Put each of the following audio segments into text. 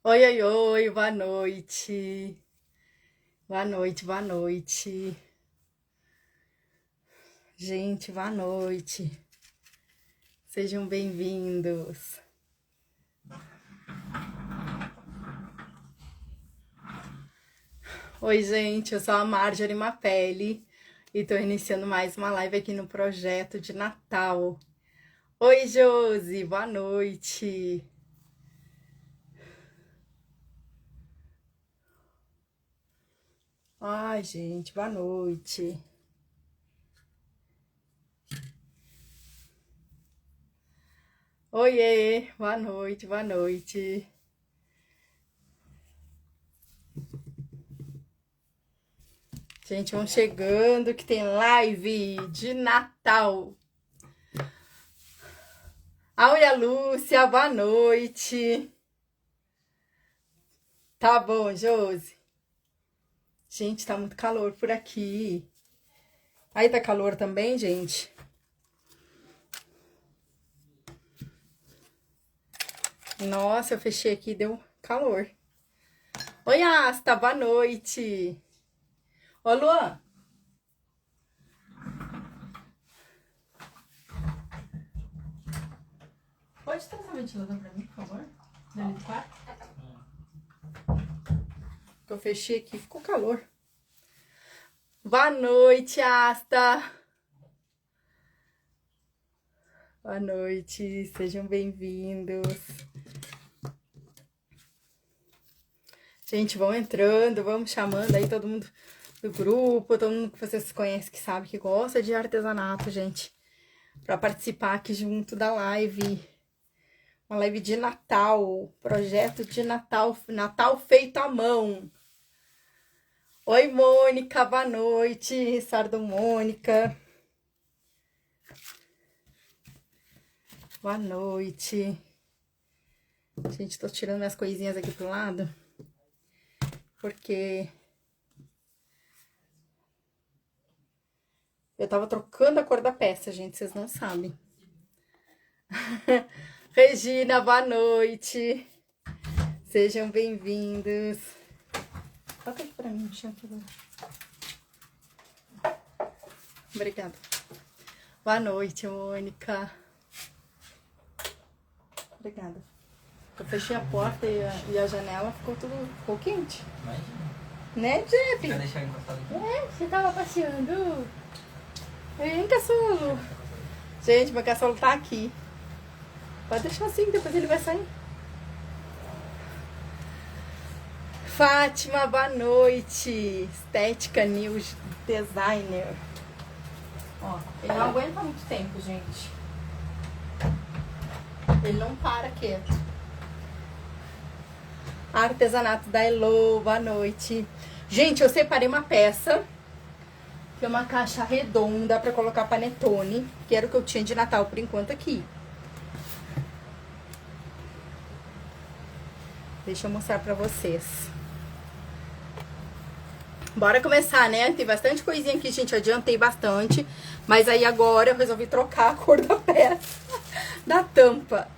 Oi, oi, oi, boa noite. Boa noite, boa noite. Gente, boa noite. Sejam bem-vindos. Oi, gente, eu sou a Marjorie Mapelli e tô iniciando mais uma live aqui no projeto de Natal. Oi, Josi, boa noite. Ai, gente, boa noite. Oiê, boa noite, boa noite. Gente, vão chegando que tem live de Natal. Oi, a Lúcia, boa noite. Tá bom, Josi. Gente, tá muito calor por aqui. Aí tá calor também, gente? Nossa, eu fechei aqui e deu calor. Oi, Asta, boa noite. Ô, Luan. Pode trazer o ventilador pra mim, por favor? Dali do quarto. Eu fechei aqui, ficou calor. Boa noite, Asta. Boa noite, sejam bem-vindos. Gente, vão entrando, vamos chamando aí todo mundo do grupo, todo mundo que vocês conhecem, que sabe, que gosta de artesanato, gente, para participar aqui junto da live. Uma live de Natal, projeto de Natal, Natal feito à mão. Oi, Mônica, boa noite, Sardo Mônica. Boa noite. Gente, tô tirando minhas coisinhas aqui pro lado, porque eu tava trocando a cor da peça, gente, vocês não sabem. Regina, boa noite. Sejam bem-vindos. Toca aqui pra mim, chama. Obrigada. Boa noite, Mônica. Obrigada. Eu fechei a porta e a janela, ficou quente. Imagina. Né, Jeff? Quer deixar encostado aqui? Você tava passeando. Vem, caçulo. Gente, meu caçulo tá aqui. Pode deixar assim, depois ele vai sair. Fátima, boa noite. Estética News Designer. Ó, ele não aguenta muito tempo, gente. Ele não para quieto. Artesanato da Elo, boa noite. Gente, eu separei uma peça, que é uma caixa redonda pra colocar panetone, que era o que eu tinha de Natal por enquanto aqui. Deixa eu mostrar pra vocês. Bora começar, né? Tem bastante coisinha aqui, gente, eu adiantei bastante. Mas aí agora eu resolvi trocar a cor da peça, da tampa.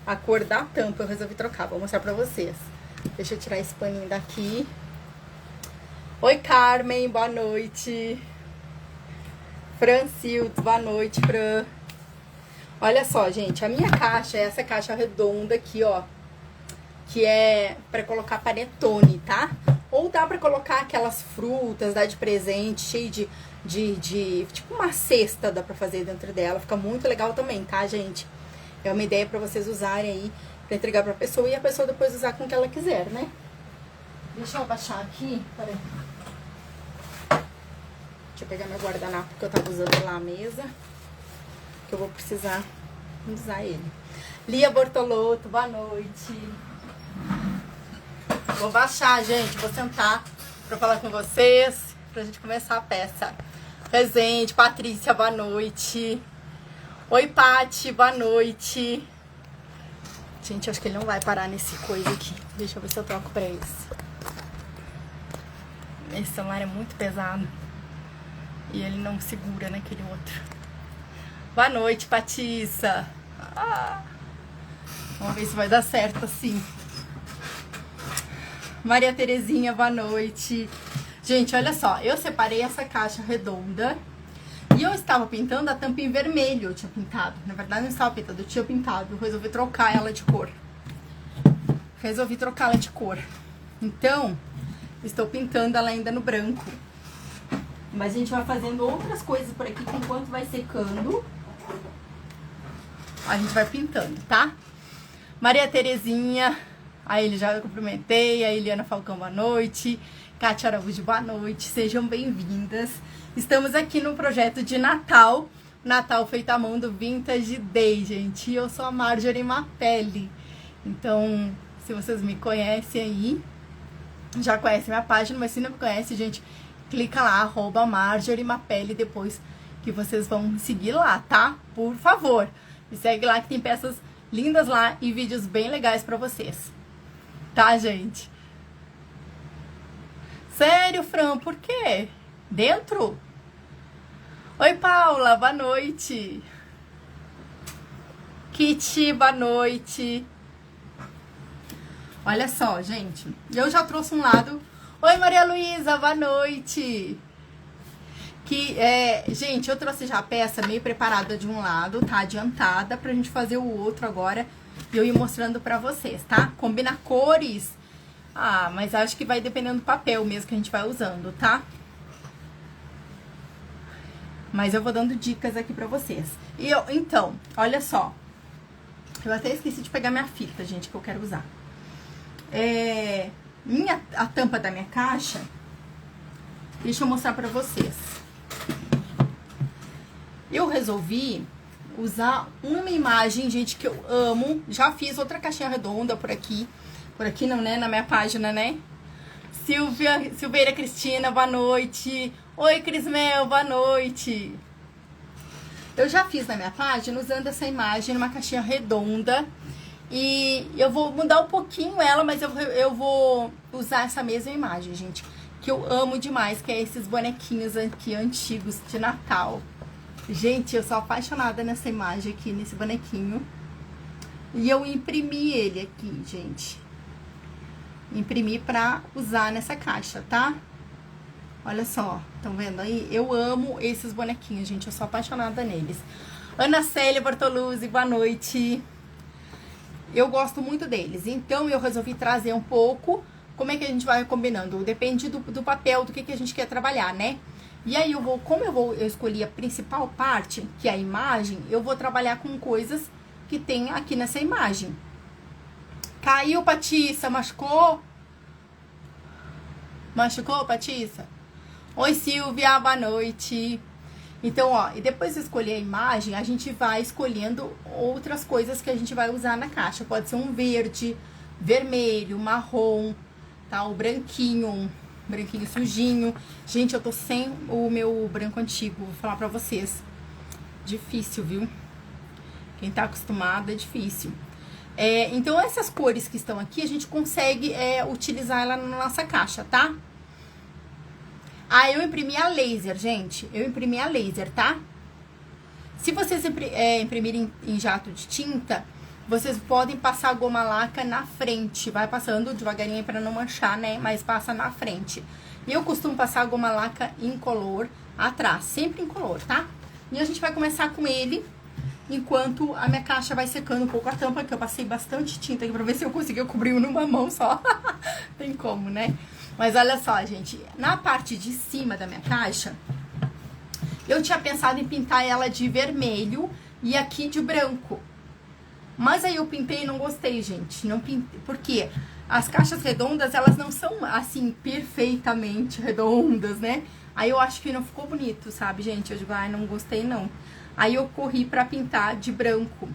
A cor da tampa eu resolvi trocar, vou mostrar pra vocês. Deixa eu tirar esse paninho daqui. Oi, Carmen, boa noite. Francildo, boa noite, Fran. Olha só, gente, a minha caixa é essa caixa redonda aqui, ó. Que é pra colocar panetone, tá? Ou dá pra colocar aquelas frutas, dar de presente, cheio de tipo uma cesta, dá pra fazer dentro dela. Fica muito legal também, tá, gente? É uma ideia pra vocês usarem aí, pra entregar pra pessoa e a pessoa depois usar com o que ela quiser, né? Deixa eu abaixar aqui, peraí. Deixa eu pegar meu guardanapo que eu tava usando lá à mesa, que eu vou precisar usar ele. Lia Bortolotto, boa noite. Vou baixar, gente, vou sentar pra falar com vocês, pra gente começar a peça. Presente, Patrícia, boa noite. Oi, Pati, boa noite. Gente, acho que ele não vai parar nesse coisa aqui. Deixa eu ver se eu troco pra eles. Esse celular é muito pesado. E ele não segura naquele outro. Boa noite, Patissa. Vamos ver se vai dar certo assim. Maria Terezinha, boa noite. Gente, olha só, eu separei essa caixa redonda e eu estava pintando a tampa em vermelho, eu tinha pintado. Na verdade, não estava pintando, eu tinha pintado. Eu resolvi trocar ela de cor. Resolvi trocá-la de cor. Então, estou pintando ela ainda no branco. Mas a gente vai fazendo outras coisas por aqui que enquanto vai secando, a gente vai pintando, tá? Maria Terezinha, a ele já cumprimentei, a Eliana Falcão, boa noite. Kátia Araújo, boa noite, sejam bem-vindas. Estamos aqui no projeto de Natal, Natal feito à mão do Vintage Day, gente. Eu sou a Marjorie Mapelli. Então, se vocês me conhecem aí, já conhecem minha página, mas se não me conhece, gente, clica lá, @Marjorie Mapelli, depois que vocês vão me seguir lá, tá? Por favor, me segue lá que tem peças lindas lá e vídeos bem legais pra vocês. Tá, gente? Sério, Fran, por quê? Dentro? Oi, Paula, boa noite. Kitty, boa noite. Olha só, gente, eu já trouxe um lado. Oi, Maria Luísa, boa noite. Gente, eu trouxe já a peça meio preparada de um lado, tá? Adiantada, pra gente fazer o outro agora. E eu ir mostrando pra vocês, tá? Combina cores. Ah, mas acho que vai dependendo do papel mesmo que a gente vai usando, tá? Mas eu vou dando dicas aqui pra vocês. Então, olha só. Eu até esqueci de pegar minha fita, gente, que eu quero usar. A tampa da minha caixa, deixa eu mostrar pra vocês. Eu resolvi usar uma imagem, gente, que eu amo. Já fiz outra caixinha redonda por aqui não, né, na minha página, né? Silveira Cristina, boa noite. Oi, Crismel, boa noite. Eu já fiz na minha página usando essa imagem numa caixinha redonda. E eu vou mudar um pouquinho ela, mas eu vou usar essa mesma imagem, gente. Que eu amo demais, que é esses bonequinhos aqui antigos de Natal. Gente, eu sou apaixonada nessa imagem aqui, nesse bonequinho. E eu imprimi ele aqui, gente. Imprimi pra usar nessa caixa, tá? Olha só, estão vendo aí? Eu amo esses bonequinhos, gente. Eu sou apaixonada neles. Ana Célia Bortoluzzi, boa noite. Eu gosto muito deles. Então, eu resolvi trazer um pouco. Como é que a gente vai combinando? Depende do papel, do que a gente quer trabalhar, né? E aí, eu escolhi a principal parte, que é a imagem, eu vou trabalhar com coisas que tem aqui nessa imagem. Caiu, Patissa, machucou? Machucou, Patissa? Oi, Silvia, boa noite. Então, ó, e depois de escolher a imagem, a gente vai escolhendo outras coisas que a gente vai usar na caixa. Pode ser um verde, vermelho, marrom, tá? O branquinho sujinho. Gente, eu tô sem o meu branco antigo, vou falar pra vocês. Difícil, viu? Quem tá acostumado é difícil. Então, essas cores que estão aqui, a gente consegue utilizar ela na nossa caixa, tá? Ah, eu imprimi a laser, gente. Eu imprimi a laser, tá? Se vocês imprimirem em jato de tinta, vocês podem passar a goma laca na frente. Vai passando devagarinho pra não manchar, né? Mas passa na frente. E eu costumo passar a goma laca incolor atrás. Sempre incolor, tá? E a gente vai começar com ele, enquanto a minha caixa vai secando um pouco a tampa, que eu passei bastante tinta aqui pra ver se eu conseguia cobrir numa mão só. Tem como, né? Mas olha só, gente, na parte de cima da minha caixa, eu tinha pensado em pintar ela de vermelho e aqui de branco. Mas aí eu pintei e não gostei, gente. Não pintei, porque as caixas redondas, elas não são, assim, perfeitamente redondas, né? Aí eu acho que não ficou bonito, sabe, gente? Eu digo, ai, não gostei, não. Aí eu corri pra pintar de branco.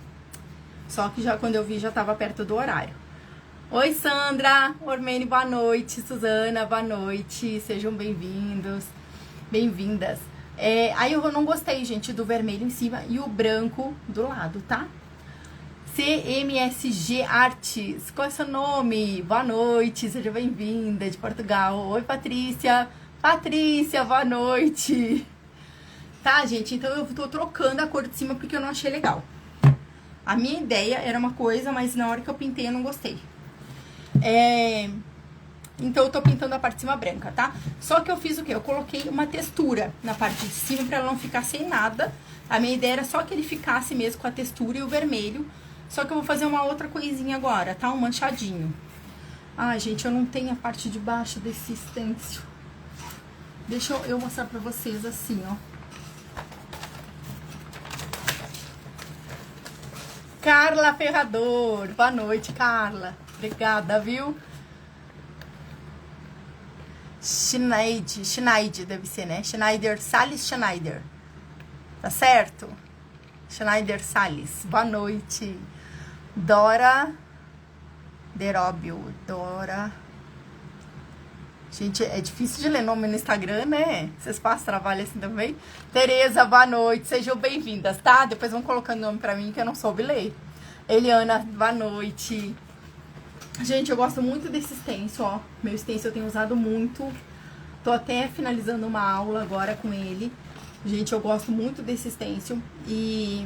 Só que já quando eu vi, já tava perto do horário. Oi, Sandra, Ormene, boa noite. Suzana, boa noite. Sejam bem-vindos, bem-vindas. Aí eu não gostei, gente, do vermelho em cima e o branco do lado, tá? CMSG Artes, qual é o seu nome? Boa noite, seja bem-vinda de Portugal. Oi, Patrícia. Patrícia, boa noite. Tá, gente? Então eu tô trocando a cor de cima porque eu não achei legal. A minha ideia era uma coisa, mas na hora que eu pintei eu não gostei. Então eu tô pintando a parte de cima branca, tá? Só que eu fiz o quê? Eu coloquei uma textura na parte de cima pra ela não ficar sem nada. A minha ideia era só que ele ficasse mesmo com a textura e o vermelho. Só que eu vou fazer uma outra coisinha agora, tá? Um manchadinho. Ai, gente, eu não tenho a parte de baixo desse stencil. Deixa eu mostrar pra vocês assim, ó. Carla Ferrador. Boa noite, Carla. Obrigada, viu? Schneider, deve ser, né? Schneider, Salles Schneider. Tá certo? Schneider Salles. Boa noite. Dora Deróbio. Dora. Gente, é difícil de ler nome no Instagram, né? Vocês passam trabalho assim também? Tereza, boa noite. Sejam bem-vindas, tá? Depois vão colocando nome pra mim que eu não soube ler. Eliana, boa noite. Gente, eu gosto muito desse stencil, ó. Meu stencil eu tenho usado muito. Tô até finalizando uma aula agora com ele. Gente, eu gosto muito desse stencil. E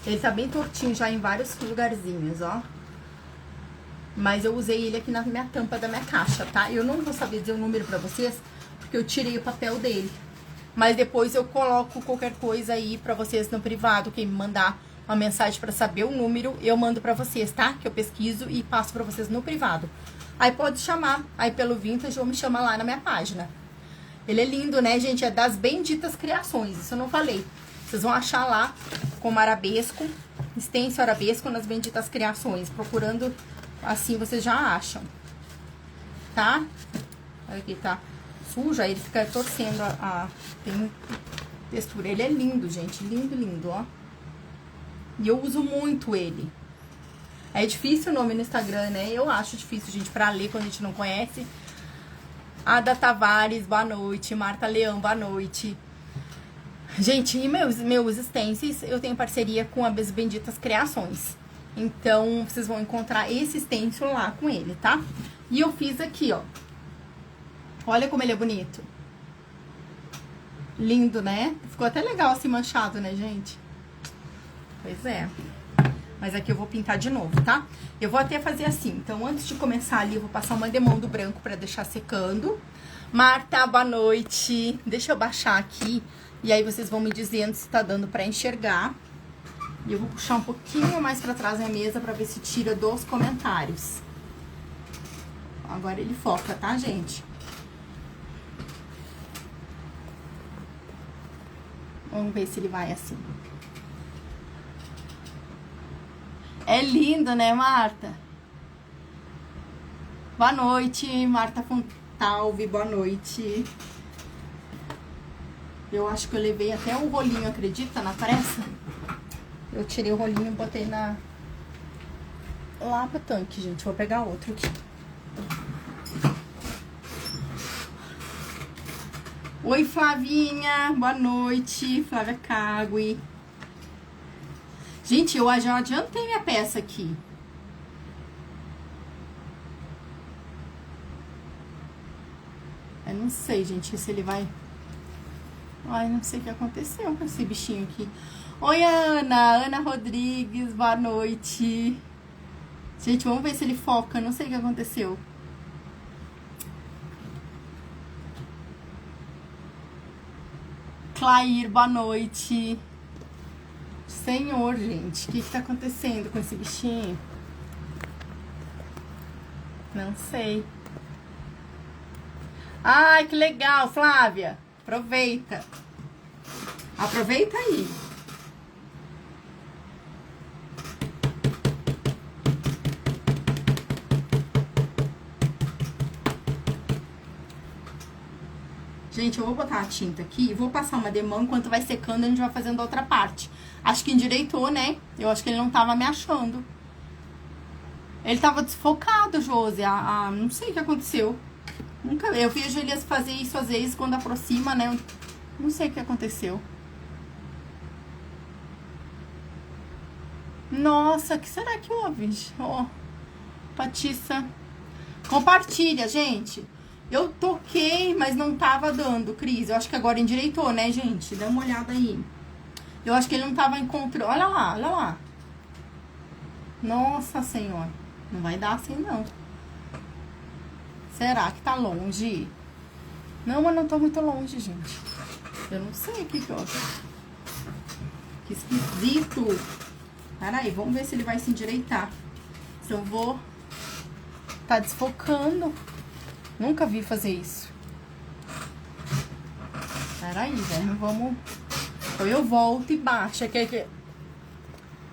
ele tá bem tortinho já em vários lugarzinhos, ó. Mas eu usei ele aqui na minha tampa da minha caixa, tá? Eu não vou saber dizer o número pra vocês, porque eu tirei o papel dele. Mas depois eu coloco qualquer coisa aí pra vocês no privado. Quem me mandar uma mensagem pra saber o número, eu mando pra vocês, tá? Que eu pesquiso e passo pra vocês no privado. Aí pode chamar aí pelo Vintage ou me chama lá na minha página. Ele é lindo, né, gente? É das Benditas Criações, isso eu não falei. Vocês vão achar lá como arabesco, stencil arabesco nas Benditas Criações. Procurando assim vocês já acham, tá? Olha aqui, tá sujo, aí ele fica torcendo tem textura. Ele é lindo, gente, lindo, lindo, ó. E eu uso muito ele. É difícil o nome no Instagram, né? Eu acho difícil, gente, pra ler quando a gente não conhece. Ada Tavares, boa noite. Marta Leão, boa noite. Gente, e meus stencils, eu tenho parceria com as Benditas Criações. Então, vocês vão encontrar esse stencil lá com ele, tá? E eu fiz aqui, ó. Olha como ele é bonito. Lindo, né? Ficou até legal assim manchado, né, gente? Pois é. Mas aqui eu vou pintar de novo, tá? Eu vou até fazer assim. Então, antes de começar ali, eu vou passar uma demão do branco pra deixar secando. Marta, boa noite. Deixa eu baixar aqui. E aí, vocês vão me dizendo se tá dando pra enxergar. E eu vou puxar um pouquinho mais pra trás da mesa pra ver se tira dos comentários. Agora ele foca, tá, gente? Vamos ver se ele vai assim. É lindo, né, Marta? Boa noite, Marta Fontalvi, boa noite. Eu acho que eu levei até o rolinho, acredita, na pressa? Eu tirei o rolinho e botei lá pro tanque, gente. Vou pegar outro aqui. Oi, Flavinha. Boa noite. Flávia Cagui. Gente, eu já adiantei minha peça aqui. Eu não sei, gente, se ele vai... Ai, não sei o que aconteceu com esse bichinho aqui. Oi, Ana Rodrigues, boa noite. Gente, vamos ver se ele foca, não sei o que aconteceu. Clair, boa noite. Senhor, gente, o que tá acontecendo com esse bichinho? Não sei. Ai, que legal, Flávia. Aproveita. Aproveita aí. Gente, eu vou botar a tinta aqui e vou passar uma demão. Enquanto vai secando, a gente vai fazendo a outra parte. Acho que endireitou, né? Eu acho que ele não tava me achando. Ele tava desfocado, Josi. Não sei o que aconteceu. Eu vejo ele fazer isso às vezes quando aproxima, né? Não sei o que aconteceu. Nossa, o que será que houve? Ó, Patissa. Compartilha, gente. Eu toquei, mas não tava dando, Cris. Eu acho que agora endireitou, né, gente? Dá uma olhada aí. Eu acho que ele não tava encontrando. Olha lá, olha lá. Nossa Senhora. Não vai dar assim, não. Será que tá longe? Não, eu não tô muito longe, gente. Eu não sei o que que eu... Que esquisito. Peraí, vamos ver se ele vai se endireitar. Se eu vou... Tá desfocando. Nunca vi fazer isso. Peraí, velho, vamos... Então eu volto e baixo.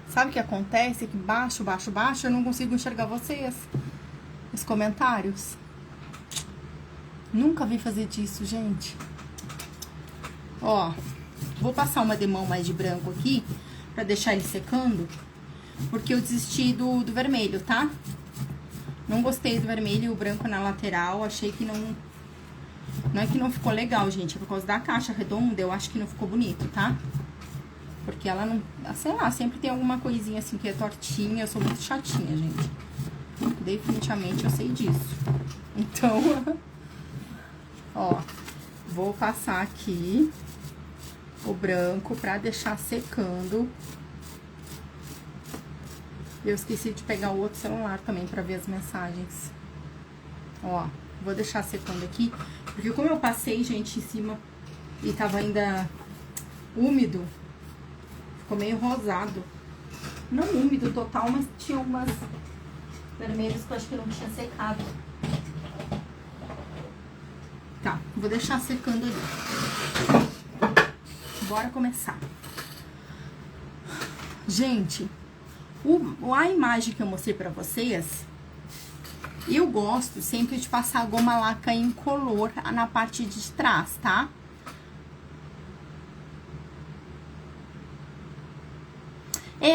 Sabe o que acontece? Que baixo, eu não consigo enxergar vocês. Os comentários. Nunca vi fazer disso, gente. Ó, vou passar uma demão mais de branco aqui, pra deixar ele secando, porque eu desisti do vermelho, tá? Não gostei do vermelho e o branco na lateral, achei que não... Não é que não ficou legal, gente, é por causa da caixa redonda, eu acho que não ficou bonito, tá? Porque ela não... Sei lá, sempre tem alguma coisinha assim que é tortinha, eu sou muito chatinha, gente. Definitivamente eu sei disso. Então, ó, vou passar aqui o branco pra deixar secando. Eu esqueci de pegar o outro celular também pra ver as mensagens. Ó, vou deixar secando aqui, porque como eu passei, gente, em cima e tava ainda úmido, ficou meio rosado. Não úmido total, mas tinha umas vermelhos que eu acho que não tinha secado. Tá, vou deixar secando ali. Bora começar. Gente, a imagem que eu mostrei pra vocês, eu gosto sempre de passar a goma laca incolor na parte de trás, tá?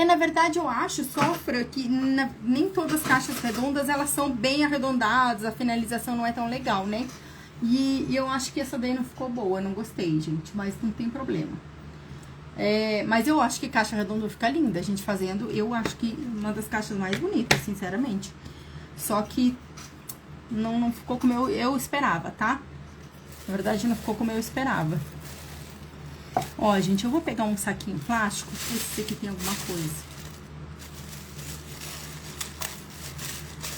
Na verdade, eu acho, Sofra, que nem todas as caixas redondas, elas são bem arredondadas, a finalização não é tão legal, né? E eu acho que essa daí não ficou boa, não gostei, gente, mas não tem problema. Mas eu acho que caixa redonda fica linda, a gente fazendo, eu acho que uma das caixas mais bonitas, sinceramente. Só que não ficou como eu esperava, tá? Na verdade, não ficou como eu esperava. Ó, gente, eu vou pegar um saquinho plástico, pra ver se aqui tem alguma coisa.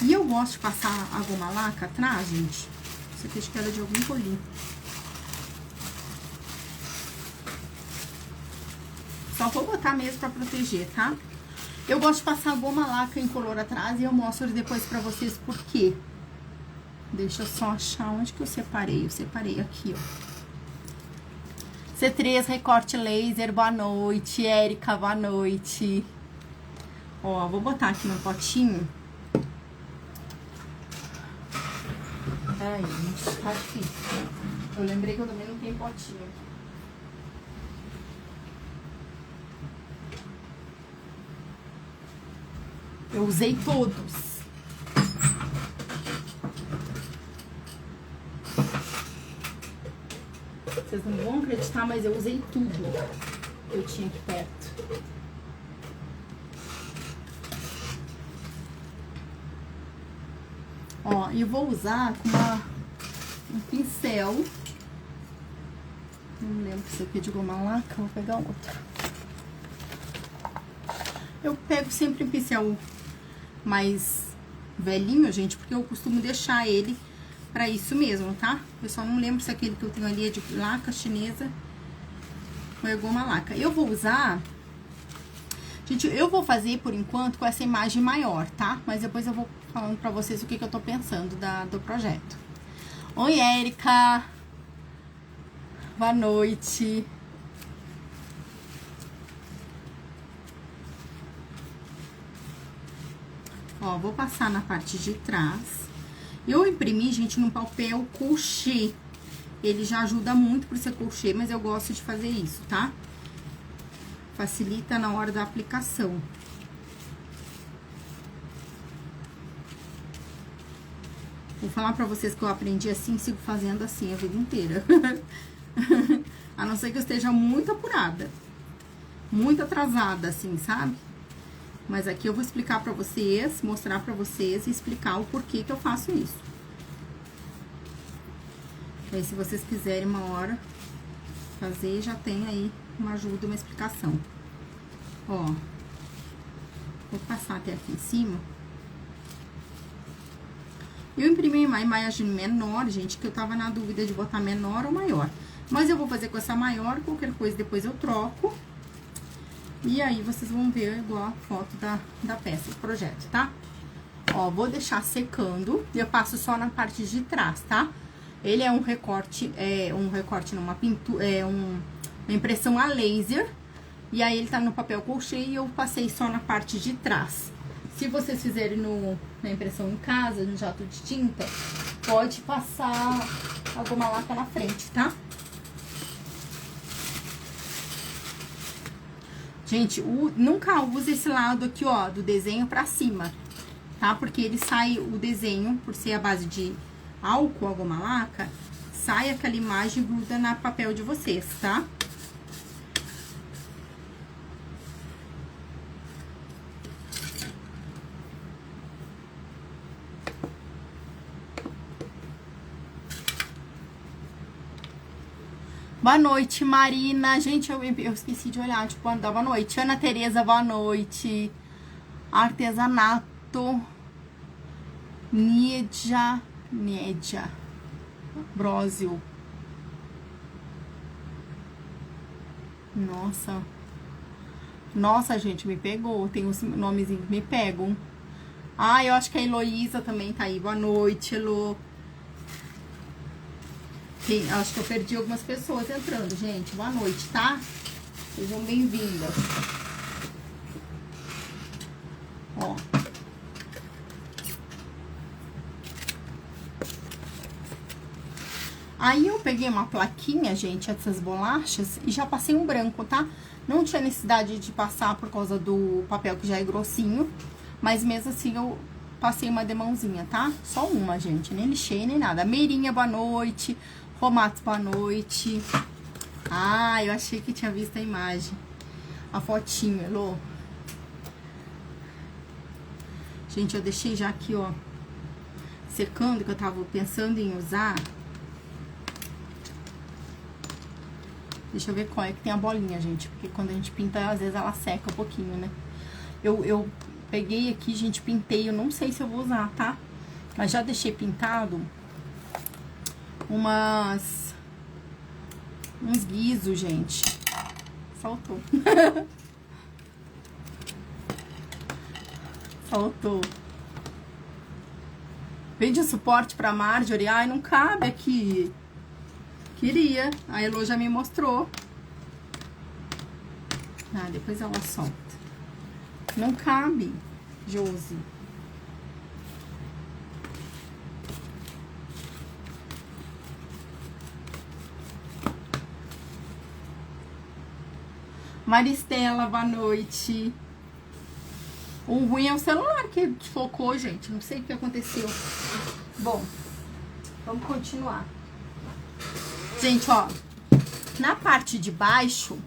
E eu gosto de passar a goma laca atrás, gente. Isso aqui acho que era de algum colinho. Só vou botar mesmo pra proteger, tá? Eu gosto de passar a goma laca incolor atrás e eu mostro depois pra vocês por quê. Deixa eu só achar onde que eu separei. Eu separei aqui, ó. C3 Recorte Laser, boa noite. Érica, boa noite. Ó, vou botar aqui no potinho. Ai, gente, tá difícil. Eu lembrei que eu também não tenho potinho aqui. Eu usei todos. Vocês não vão acreditar, mas eu usei tudo que eu tinha aqui perto. Ó, e eu vou usar com um pincel. Não lembro se aqui é de goma laca, vou pegar outro. Eu pego sempre um pincel mais velhinho, gente, porque eu costumo deixar ele pra isso mesmo, tá? Eu só não lembro se aquele que eu tenho ali é de laca chinesa ou é goma laca. Eu vou usar... Gente, eu vou fazer, por enquanto, com essa imagem maior, tá? Mas depois eu vou falando pra vocês o que eu tô pensando do projeto. Oi, Érica! Boa noite! Ó, vou passar na parte de trás. Eu imprimi, gente, num papel couché. Ele já ajuda muito por ser couché, mas eu gosto de fazer isso, tá? Facilita na hora da aplicação. Vou falar pra vocês que eu aprendi assim, sigo fazendo assim a vida inteira. A não ser que eu esteja muito apurada. Muito atrasada, assim, sabe? Mas aqui eu vou explicar pra vocês, mostrar pra vocês e explicar o porquê que eu faço isso. Aí, se vocês quiserem uma hora fazer, já tem aí uma ajuda, uma explicação. Ó, vou passar até aqui em cima. Eu imprimi uma imagem menor, gente, que eu tava na dúvida de botar menor ou maior. Mas eu vou fazer com essa maior, qualquer coisa depois eu troco. E aí, vocês vão ver igual a foto da peça, do projeto, tá? Ó, vou deixar secando e eu passo só na parte de trás, tá? Ele é um recorte numa pintura, uma impressão a laser. E aí, ele tá no papel colchê e eu passei só na parte de trás. Se vocês fizerem na impressão em casa, no jato de tinta, pode passar a goma laca na frente, tá? Gente, nunca use esse lado aqui, ó, do desenho pra cima, tá? Porque ele sai, o desenho, por ser a base de álcool, a goma laca, sai aquela imagem e gruda no papel de vocês, tá? Boa noite, Marina. Gente, eu esqueci de olhar, tipo, boa noite. Ana Tereza, boa noite. Artesanato. Niedia. Brósio. Nossa. Nossa, gente, me pegou. Tem uns nomezinhos que me pegam. Ah, eu acho que a Heloísa também tá aí. Boa noite, Elo. Sim, acho que eu perdi algumas pessoas entrando, gente. Boa noite, tá? Sejam bem-vindas. Ó. Aí eu peguei uma plaquinha, gente, essas bolachas, e já passei um branco, tá? Não tinha necessidade de passar por causa do papel que já é grossinho, mas mesmo assim eu passei uma demãozinha, tá? Só uma, gente, nem lixei nem nada. Meirinha, boa noite. Romatos, boa noite. Ah, eu achei que tinha visto a imagem. A fotinho, Elô. Gente, eu deixei já aqui, ó, secando, que eu tava pensando em usar. Deixa eu ver qual é que tem a bolinha, gente. Porque quando a gente pinta, às vezes ela seca um pouquinho, né? Eu peguei aqui, gente, pintei. Eu não sei se eu vou usar, tá? Mas já deixei pintado uns guizos, gente. Faltou. Faltou. Vende suporte pra Marjorie. Ai, não cabe aqui. Queria. A Elo já me mostrou. Ah, depois ela solta. Não cabe, Josi. Maristela, boa noite. O ruim é o celular que focou, gente. Não sei o que aconteceu. Bom, vamos continuar. Gente, ó, na parte de baixo,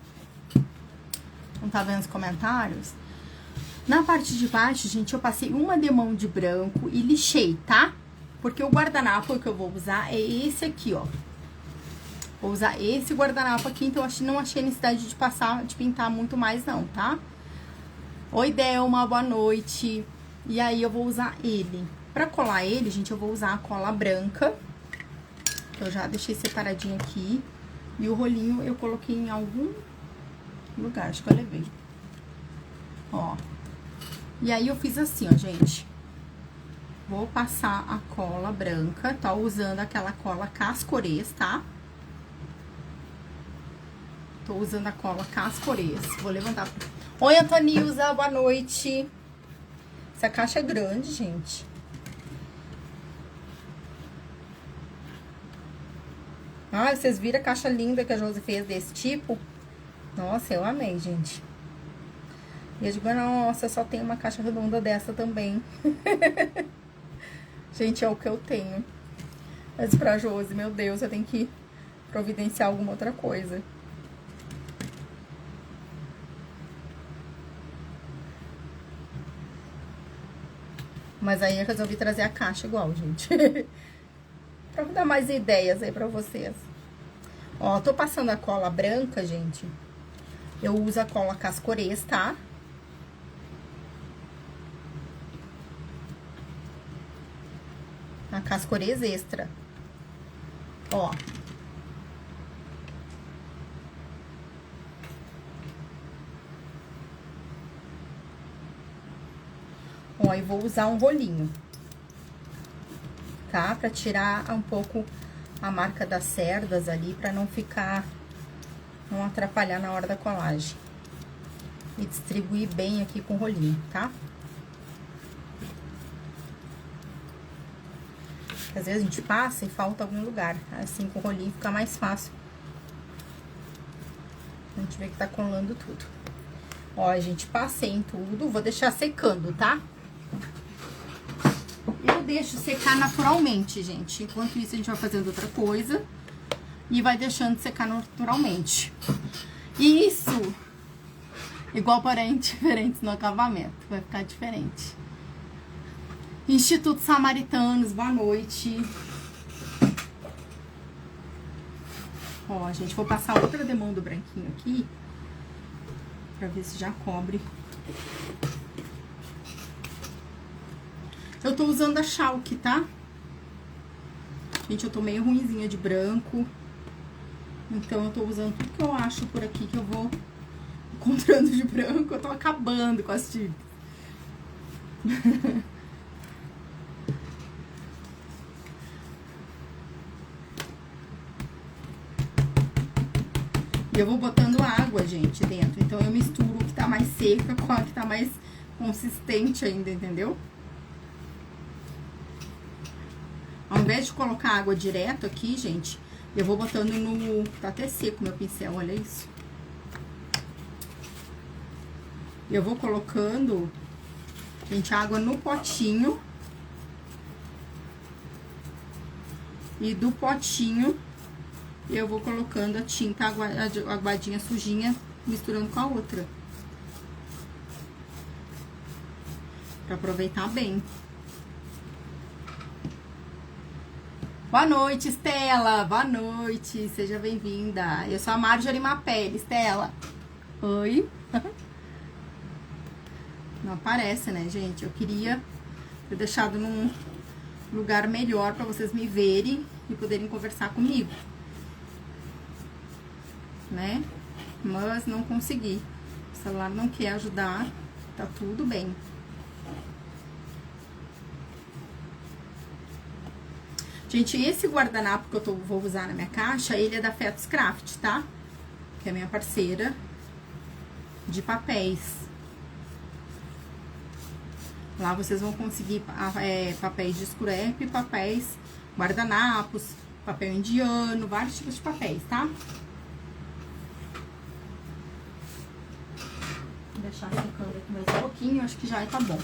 não tá vendo os comentários? Na parte de baixo, gente, eu passei uma demão de branco e lixei, tá? Porque o guardanapo que eu vou usar é esse aqui, ó. Vou usar esse guardanapo aqui, então não achei necessidade de pintar muito mais não, tá? Oi, Delma, boa noite. E aí, eu vou usar ele. Pra colar ele, gente, eu vou usar a cola branca. Que eu já deixei separadinho aqui. E o rolinho eu coloquei em algum lugar, acho que eu levei. Ó. E aí, eu fiz assim, ó, gente. Vou passar a cola branca, tá? Usando aquela cola Cascorês, tá? Tô usando a cola Cascorês. Vou levantar. Oi, Antonilza, boa noite. Essa caixa é grande, gente. Ah, vocês viram a caixa linda que a Josi fez desse tipo? Nossa, eu amei, gente. E eu digo, nossa, só tem uma caixa redonda dessa também. Gente, é o que eu tenho. Mas pra Josi, meu Deus, eu tenho que providenciar alguma outra coisa. Mas aí eu resolvi trazer a caixa igual, gente. Pra dar mais ideias aí pra vocês. Ó, tô passando a cola branca, gente. Eu uso a cola Cascorês, tá? A Cascorês Extra. Ó. Ó, e vou usar um rolinho, tá? Pra tirar um pouco a marca das cerdas ali, pra não ficar, não atrapalhar na hora da colagem. E distribuir bem aqui com o rolinho, tá? Às vezes a gente passa e falta algum lugar, assim com o rolinho fica mais fácil. A gente vê que tá colando tudo. Ó, gente, passei em tudo, vou deixar secando, tá? Eu deixo secar naturalmente, gente. Enquanto isso, a gente vai fazendo outra coisa e vai deixando secar naturalmente. E isso, igual porém diferentes no acabamento, vai ficar diferente. Instituto Samaritanos, boa noite. Ó, gente, vou passar outra demão do branquinho aqui, pra ver se já cobre. Eu tô usando a Chalk, tá? Gente, eu tô meio ruinzinha de branco. Então, eu tô usando tudo que eu acho por aqui que eu vou encontrando de branco. Eu tô acabando com as tintas. E eu vou botando água, gente, dentro. Então, eu misturo o que tá mais seca com a que tá mais consistente ainda, entendeu? Ao invés de colocar água direto aqui, gente, eu vou botando no... Tá até seco meu pincel, olha isso. Eu vou colocando, gente, água no potinho. E do potinho, eu vou colocando a tinta aguadinha, sujinha, misturando com a outra. Pra aproveitar bem. Boa noite, Estela. Boa noite. Seja bem-vinda. Eu sou a Marjorie Mapelli, Estela. Oi. Não aparece, né, gente? Eu queria ter deixado num lugar melhor pra vocês me verem e poderem conversar comigo, né? Mas não consegui. O celular não quer ajudar. Tá tudo bem. Gente, esse guardanapo que eu vou usar na minha caixa, ele é da Fetos Craft, tá? Que é minha parceira de papéis. Lá vocês vão conseguir papéis de scrap, papéis guardanapos, papel indiano, vários tipos de papéis, tá? Vou deixar secando aqui mais um pouquinho, acho que já tá bom.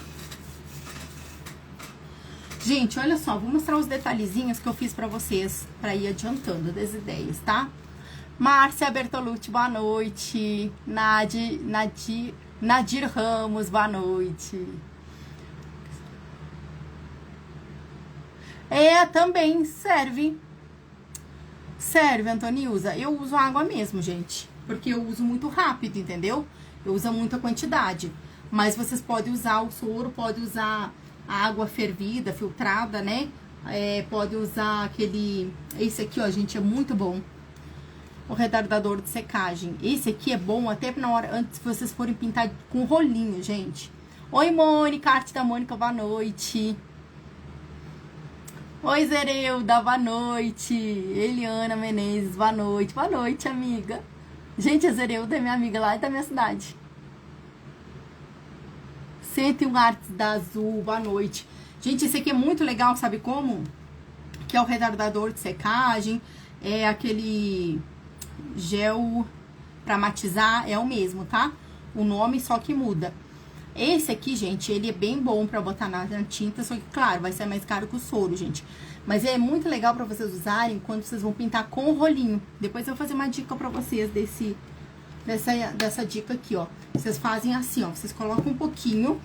Gente, olha só, vou mostrar os detalhezinhos que eu fiz pra vocês, pra ir adiantando das ideias, tá? Márcia Bertolucci, boa noite. Nadir Ramos, boa noite. Também serve. Serve, Antonilza. Eu uso água mesmo, gente, porque eu uso muito rápido, entendeu? Eu uso muita quantidade. Mas vocês podem usar o soro, pode usar a água fervida, filtrada, né? Pode usar aquele... Esse aqui, ó, gente, é muito bom. O retardador de secagem. Esse aqui é bom até na hora, antes que vocês forem pintar com rolinho, gente. Oi, Mônica, arte da Mônica, boa noite. Oi, Zereuda, boa noite. Eliana Menezes, boa noite. Boa noite, amiga. Gente, a Zereuda é minha amiga lá da minha cidade. 101 Artes da Azul, boa noite. Gente, esse aqui é muito legal, sabe como? Que é o retardador de secagem, é aquele gel pra matizar, é o mesmo, tá? O nome só que muda. Esse aqui, gente, ele é bem bom pra botar na tinta, só que, claro, vai ser mais caro que o soro, gente. Mas é muito legal pra vocês usarem quando vocês vão pintar com o rolinho. Depois eu vou fazer uma dica pra vocês dessa dica aqui, ó. Vocês fazem assim, ó. Vocês colocam um pouquinho.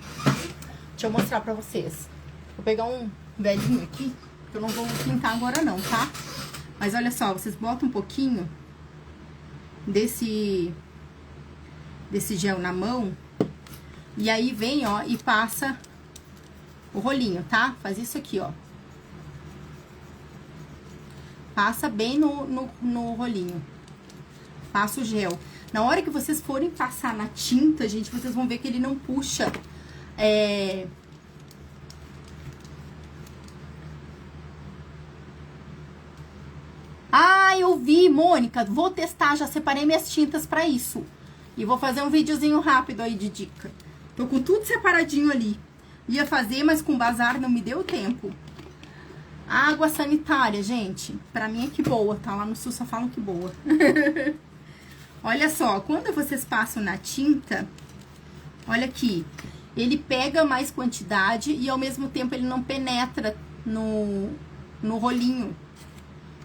Deixa eu mostrar pra vocês. Vou pegar um velhinho aqui, que eu não vou pintar agora não, tá? Mas olha só, vocês botam um pouquinho desse gel na mão. E aí vem, ó, e passa o rolinho, tá? Faz isso aqui, ó. Passa bem no rolinho. Passa o gel. Na hora que vocês forem passar na tinta, gente, vocês vão ver que ele não puxa. Ah, eu vi, Mônica. Vou testar, já separei minhas tintas pra isso. E vou fazer um videozinho rápido aí de dica. Tô com tudo separadinho ali. Ia fazer, mas com bazar não me deu tempo. Água sanitária, gente. Pra mim é que boa, tá? Lá no sul só falam que boa. Olha só, quando vocês passam na tinta, olha aqui. Ele pega mais quantidade e ao mesmo tempo ele não penetra no rolinho.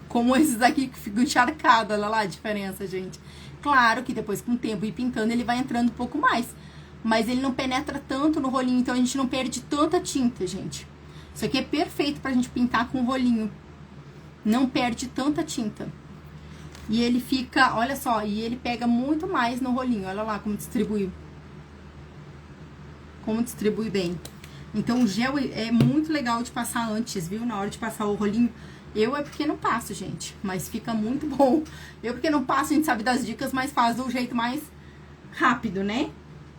Como esses aqui que ficam encharcados, olha lá a diferença, gente. Claro que depois com o tempo e pintando ele vai entrando um pouco mais. Mas ele não penetra tanto no rolinho, então a gente não perde tanta tinta, gente. Isso aqui é perfeito pra gente pintar com o rolinho. Não perde tanta tinta. E ele fica, olha só, e ele pega muito mais no rolinho. Olha lá como distribui. Como distribui bem. Então o gel é muito legal de passar antes, viu? Na hora de passar o rolinho. Eu é porque não passo, gente, mas fica muito bom. Eu porque não passo, a gente sabe das dicas, mas faz do jeito mais rápido, né?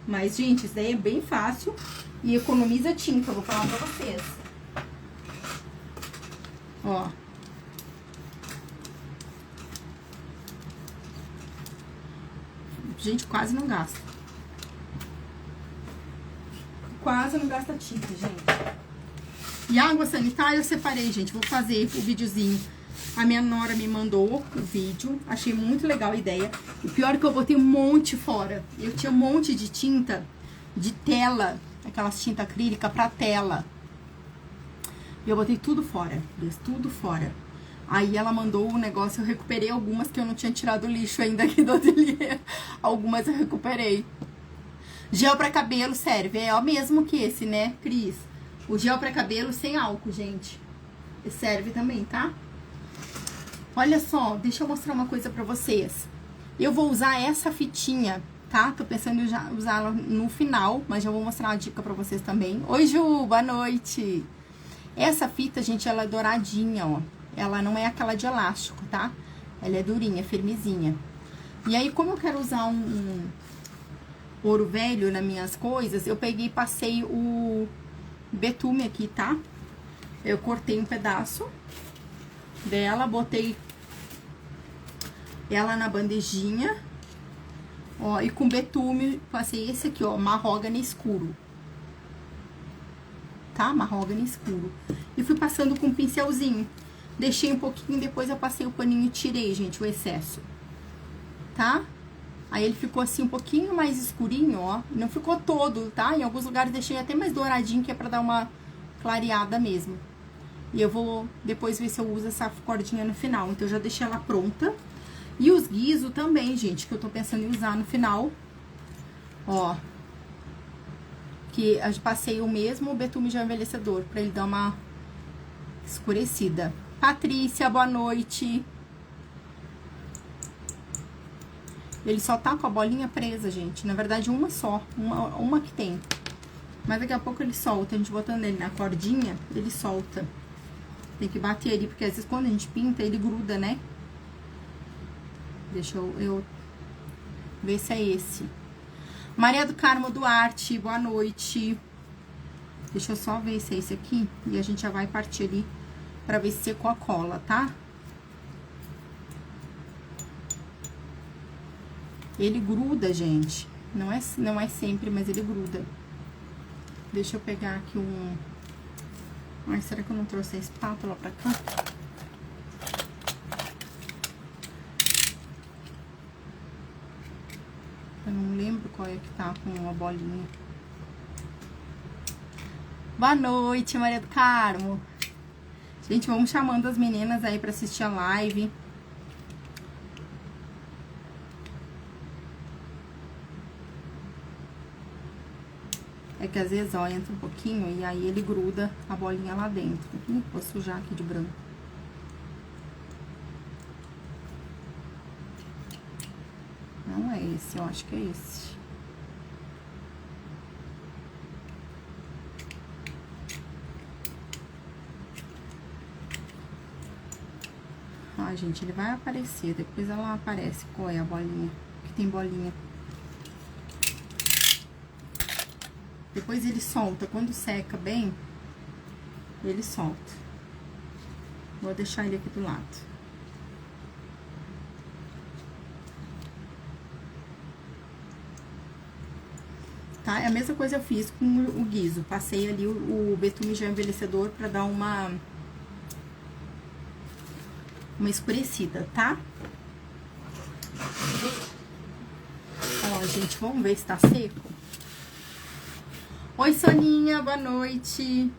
Mas, gente, isso daí é bem fácil e economiza tinta, vou falar pra vocês. Ó. Gente, quase não gasta. Quase não gasta tinta, gente. E água sanitária eu separei, gente. Vou fazer o videozinho. A minha nora me mandou o vídeo. Achei muito legal a ideia. O pior é que eu botei um monte fora. Eu tinha um monte de tinta de tela. Aquelas tinta acrílica pra tela. E eu botei tudo fora. Tudo fora. Aí ela mandou o negócio. Eu recuperei algumas que eu não tinha tirado o lixo ainda aqui do ateliê. Algumas eu recuperei. Gel pra cabelo serve. É o mesmo que esse, né, Cris? O gel pra cabelo sem álcool, gente. Serve também, tá? Olha só, deixa eu mostrar uma coisa pra vocês. Eu vou usar essa fitinha, tá? Tô pensando em usá-la no final, mas já vou mostrar uma dica pra vocês também. Oi, Ju, boa noite. Essa fita, gente, ela é douradinha, ó. Ela não é aquela de elástico, tá? Ela é durinha, firmezinha. E aí, como eu quero usar um ouro velho nas minhas coisas, eu peguei e passei o betume aqui, tá? Eu cortei um pedaço dela, botei ela na bandejinha, ó, e com betume passei esse aqui, ó, marrógane escuro, tá? Marrógane escuro. E fui passando com um pincelzinho. Deixei um pouquinho, depois eu passei o paninho e tirei, gente, o excesso, tá? Aí ele ficou assim um pouquinho mais escurinho, ó. Não ficou todo, tá? Em alguns lugares deixei até mais douradinho, que é pra dar uma clareada mesmo. E eu vou depois ver se eu uso essa cordinha no final. Então, eu já deixei ela pronta. E os guisos também, gente, que eu tô pensando em usar no final. Ó. Que eu passei o mesmo betume de envelhecedor, pra ele dar uma escurecida. Patrícia, boa noite. Ele só tá com a bolinha presa, gente. Na verdade, uma só. Uma que tem. Mas daqui a pouco ele solta. A gente botando ele na cordinha, ele solta. Tem que bater ali, porque às vezes quando a gente pinta, ele gruda, né? Deixa eu ver se é esse. Maria do Carmo Duarte, boa noite. Deixa eu só ver se é esse aqui. E a gente já vai partir ali pra ver se secou a cola, tá? Ele gruda, gente. Não é sempre, mas ele gruda. Deixa eu pegar aqui um... Ai, será que eu não trouxe a espátula pra cá? Eu não lembro qual é que tá com uma bolinha. Boa noite, Maria do Carmo. Gente, vamos chamando as meninas aí pra assistir a live. É que às vezes, ó, entra um pouquinho e aí ele gruda a bolinha lá dentro. Vou sujar aqui de branco. Não é esse, eu acho que é esse. tá, gente? Ele vai aparecer, depois ela aparece qual é a bolinha, que tem bolinha. Depois ele solta, quando seca bem, ele solta. Vou deixar ele aqui do lado. Tá? É a mesma coisa eu fiz com o guiso. Passei ali o betume já envelhecedor pra dar uma escurecida, tá? Ó, gente, vamos ver se tá seco. Oi, Soninha, boa noite.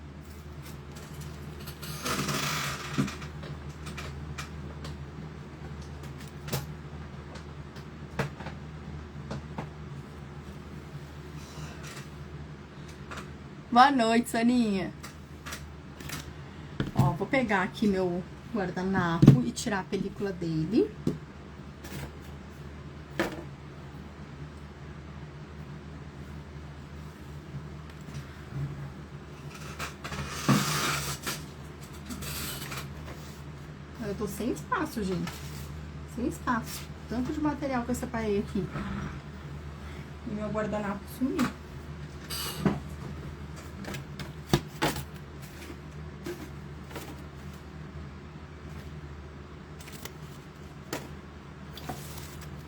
Boa noite, Soninha. Ó, vou pegar aqui meu guardanapo e tirar a película dele. Eu tô sem espaço, gente. Sem espaço. Tanto de material que eu separei aqui. E meu guardanapo sumiu.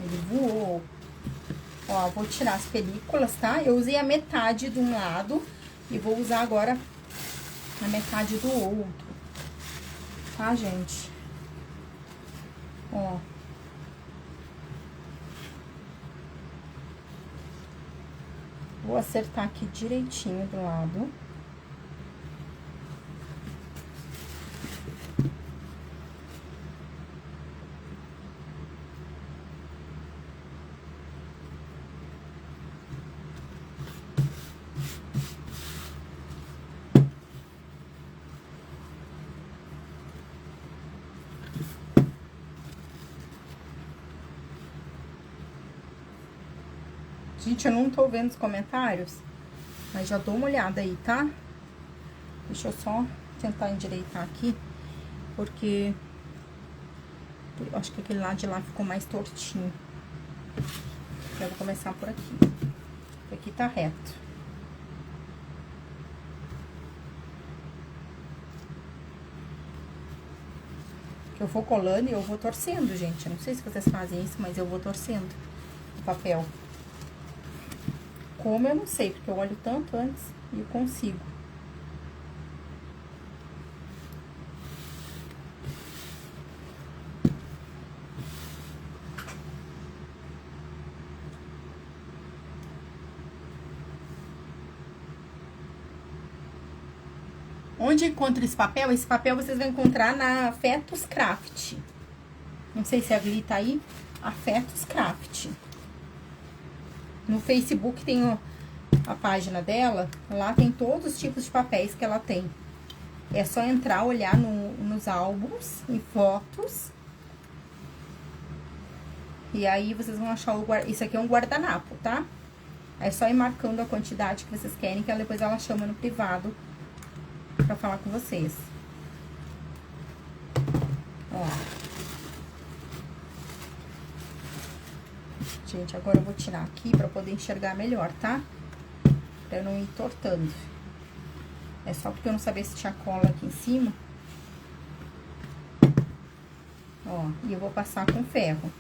Ele voou. Ó, vou tirar as películas, tá? Eu usei a metade de um lado e vou usar agora a metade do outro. Tá, gente? Ó. Vou acertar aqui direitinho do lado. Gente, eu não tô vendo os comentários, mas já dou uma olhada aí, tá? Deixa eu só tentar endireitar aqui, porque eu acho que aquele lado de lá ficou mais tortinho. Eu vou começar por aqui. Aqui tá reto. Eu vou colando e eu vou torcendo, gente. Eu não sei se vocês fazem isso, mas eu vou torcendo o papel. Como eu não sei, porque eu olho tanto antes e eu consigo. Onde encontra esse papel? Esse papel vocês vão encontrar na Fetos Craft. Não sei se a Gli tá aí. A Fetos Craft. No Facebook tem a página dela. Lá tem todos os tipos de papéis que ela tem. É só entrar, olhar nos álbuns, em fotos. E aí vocês vão achar isso aqui é um guardanapo, tá? É só ir marcando a quantidade que vocês querem, que depois ela chama no privado pra falar com vocês. Ó. Gente, agora eu vou tirar aqui pra poder enxergar melhor, tá? Pra eu não ir tortando. É só porque eu não sabia se tinha cola aqui em cima. Ó, e eu vou passar com ferro.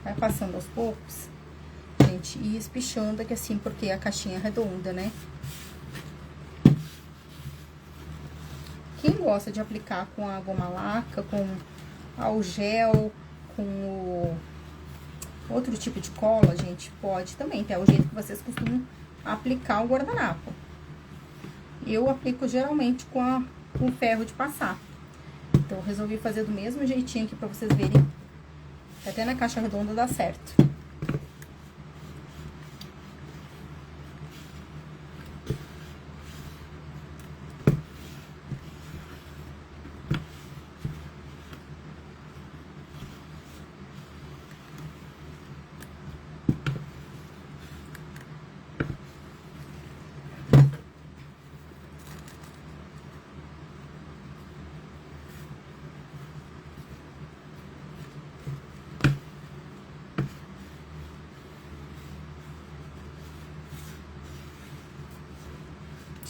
Vai passando aos poucos, gente, e espichando aqui assim, porque a caixinha é redonda, né? Quem gosta de aplicar com a goma laca, com álgel, com o outro tipo de cola, gente, pode também, tá? É o jeito que vocês costumam aplicar o guardanapo. Eu aplico geralmente com ferro de passar. Então, eu resolvi fazer do mesmo jeitinho aqui pra vocês verem. Até na caixa redonda dá certo.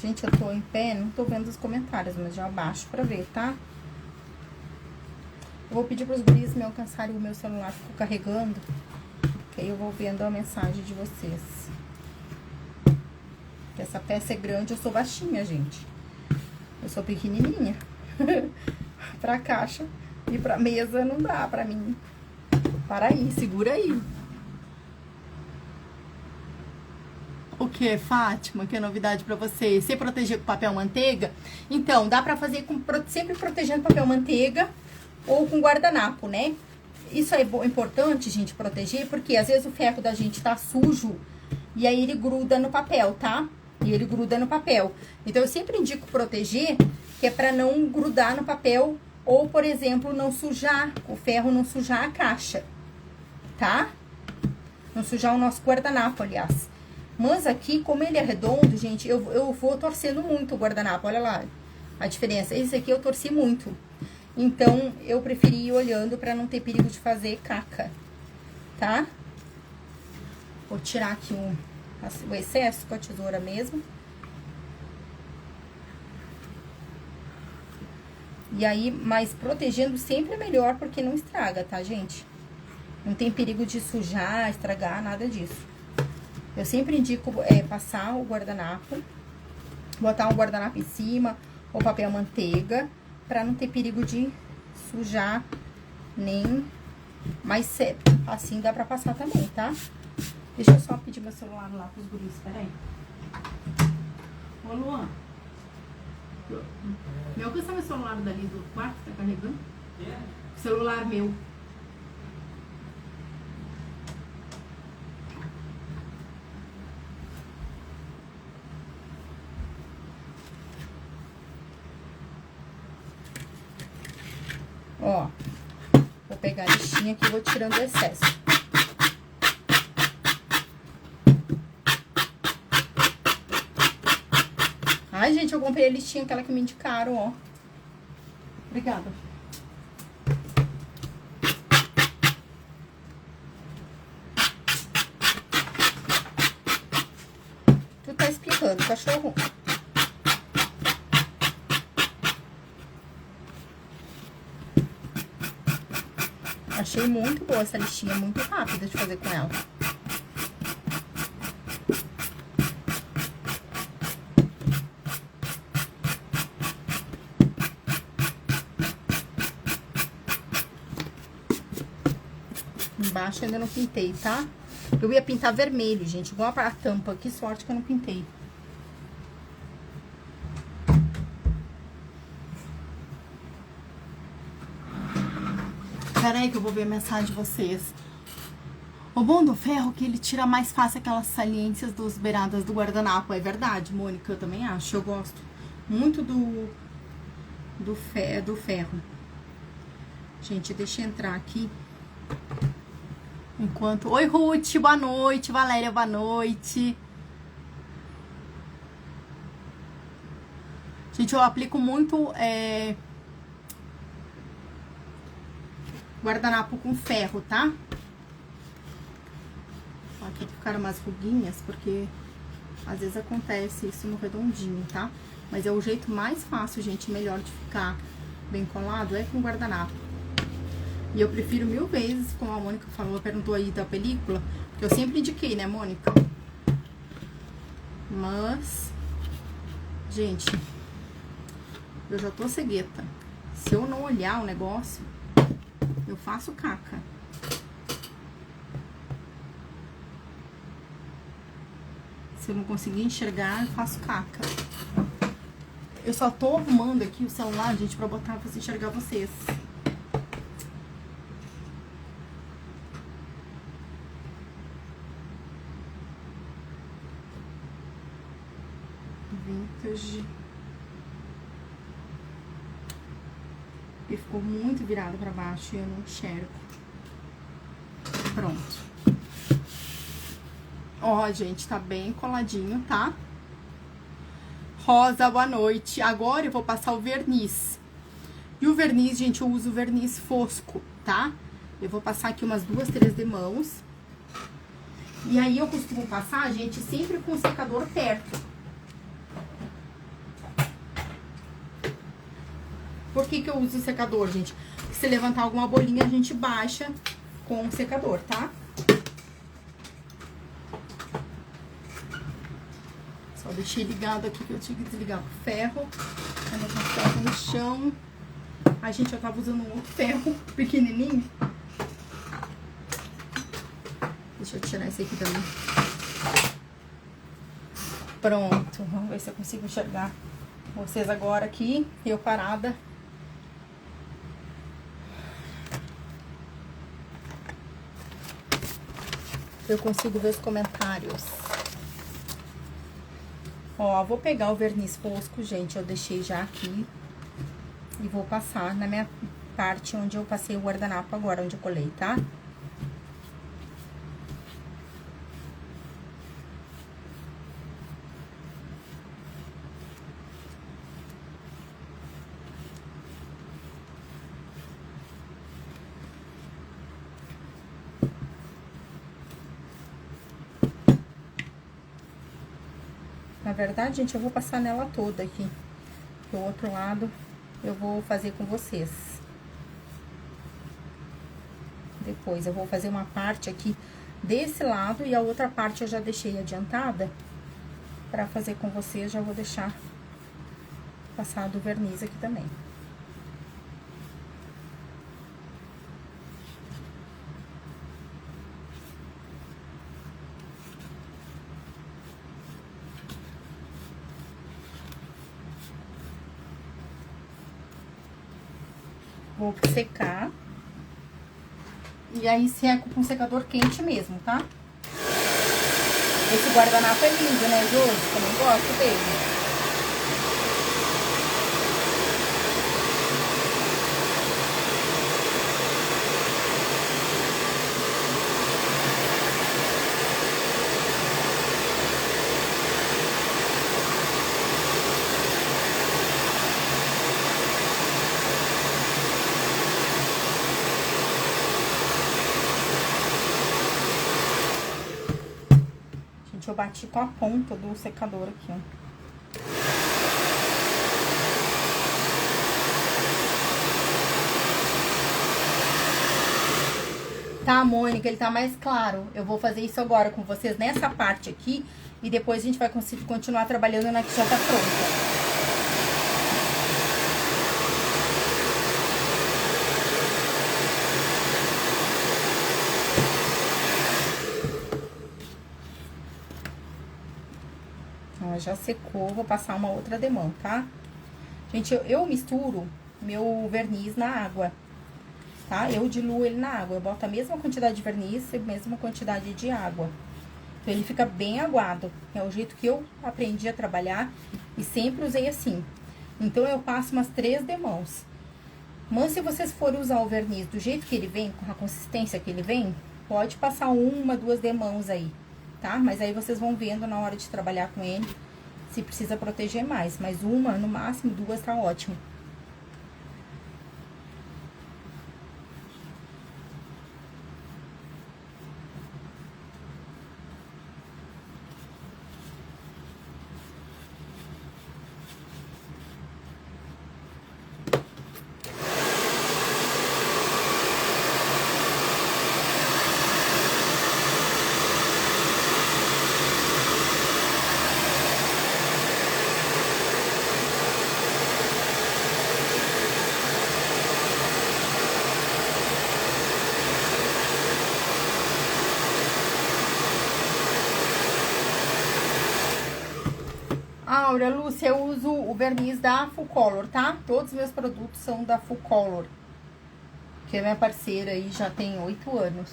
Gente, eu tô em pé, não tô vendo os comentários, mas já abaixo pra ver, tá? Eu vou pedir pros guris me alcançarem, o meu celular ficou carregando, que aí eu vou vendo a mensagem de vocês. Porque essa peça é grande, eu sou baixinha, gente. Eu sou pequenininha. Pra caixa e pra mesa não dá pra mim. Para aí, segura aí. O que, Fátima? Que é novidade pra você? Você proteger com papel manteiga? Então, dá pra fazer com, sempre protegendo papel manteiga ou com guardanapo, né? Isso é importante, gente, proteger, porque às vezes o ferro da gente tá sujo e aí ele gruda no papel, tá? E ele gruda no papel. Então, eu sempre indico proteger, que é pra não grudar no papel ou, por exemplo, não sujar, o ferro não sujar a caixa, tá? Não sujar o nosso guardanapo, aliás. Mas aqui, como ele é redondo, gente, eu vou torcendo muito o guardanapo. Olha lá a diferença. Esse aqui eu torci muito. Então, eu preferi ir olhando pra não ter perigo de fazer caca, tá? Vou tirar aqui o excesso com a tesoura mesmo. E aí, mas protegendo sempre é melhor, porque não estraga, tá, gente? Não tem perigo de sujar, estragar, nada disso. Eu sempre indico passar o guardanapo, botar um guardanapo em cima, ou papel manteiga, pra não ter perigo de sujar, nem... Mas assim dá pra passar também, tá? Deixa eu só pedir meu celular lá pros guris, peraí. Ô, Luan. Me alcança meu celular dali do quarto, tá carregando? Celular meu. Ó, vou pegar a listinha aqui e vou tirando o excesso. Ai, gente, eu comprei a listinha, aquela que me indicaram, ó. Obrigada. Tu tá espirrando, cachorro. Achei muito boa essa listinha, muito rápida de fazer com ela. Embaixo ainda não pintei, tá? Eu ia pintar vermelho, gente, igual a tampa. Que sorte que eu não pintei. Pera aí que eu vou ver a mensagem de vocês. O bom do ferro é que ele tira mais fácil aquelas saliências dos beiradas do guardanapo. É verdade, Mônica, eu também acho. Eu gosto muito do ferro. Gente, deixa eu entrar aqui. Enquanto... Oi, Ruth, boa noite. Valéria, boa noite. Gente, eu aplico muito guardanapo com ferro, tá? Aqui ficaram umas ruguinhas, porque às vezes acontece isso no redondinho, tá? Mas é o jeito mais fácil, gente, melhor de ficar bem colado, é com guardanapo. E eu prefiro 1000 vezes, como a Mônica falou, perguntou aí da película, que eu sempre indiquei, né, Mônica? Mas, gente, eu já tô cegueta. Se eu não olhar o negócio, eu faço caca. Se eu não conseguir enxergar, eu faço caca. Eu só tô arrumando aqui o celular, gente, pra botar pra enxergar vocês. Vintage. E ficou muito virado pra baixo e eu não enxergo. Pronto. Ó, gente, tá bem coladinho, tá? Rosa, boa noite. Agora eu vou passar o verniz. E o verniz, gente, eu uso verniz fosco, tá? Eu vou passar aqui umas 2, 3 demãos. E aí eu costumo passar, gente, sempre com o secador perto. Por que eu uso o secador, gente? Se levantar alguma bolinha, a gente baixa com o secador, tá? Só deixei ligado aqui que eu tinha que desligar o ferro. Aí eu o ferro no chão. A gente já tava usando um outro ferro pequenininho. Deixa eu tirar esse aqui também. Pronto, vamos ver se eu consigo enxergar vocês agora aqui, eu parada. Eu consigo ver os comentários. Ó, vou pegar o verniz fosco, gente, eu deixei já aqui. E vou passar na minha parte onde eu passei o guardanapo agora, onde eu colei, tá? Na verdade, gente, eu vou passar nela toda aqui. Do outro lado, eu vou fazer com vocês. Depois, eu vou fazer uma parte aqui desse lado e a outra parte eu já deixei adiantada. Pra fazer com vocês, já vou deixar passado o verniz aqui também. Vou secar. E aí, seco com secador quente mesmo, tá? Esse guardanapo é lindo, né, Josi? Também gosto dele. Eu bati com a ponta do secador aqui, ó. Tá, Mônica, ele tá mais claro. Eu vou fazer isso agora com vocês nessa parte aqui. E depois a gente vai conseguir continuar trabalhando na que já tá pronta. Já secou, vou passar uma outra demão, tá? Gente, eu misturo meu verniz na água, tá? Eu diluo ele na água, eu boto a mesma quantidade de verniz e a mesma quantidade de água. Então, ele fica bem aguado. É o jeito que eu aprendi a trabalhar e sempre usei assim. Então, eu passo umas 3 demãos. Mas se vocês forem usar o verniz do jeito que ele vem, com a consistência que ele vem, pode passar 1, 2 demãos aí, tá? Mas aí vocês vão vendo na hora de trabalhar com ele se precisa proteger mais. Mas 1, no máximo 2 tá ótimo. Áurea, Lúcia, eu uso o verniz da Full Color, tá? Todos os meus produtos são da Full Color, que é minha parceira aí, já tem 8 anos.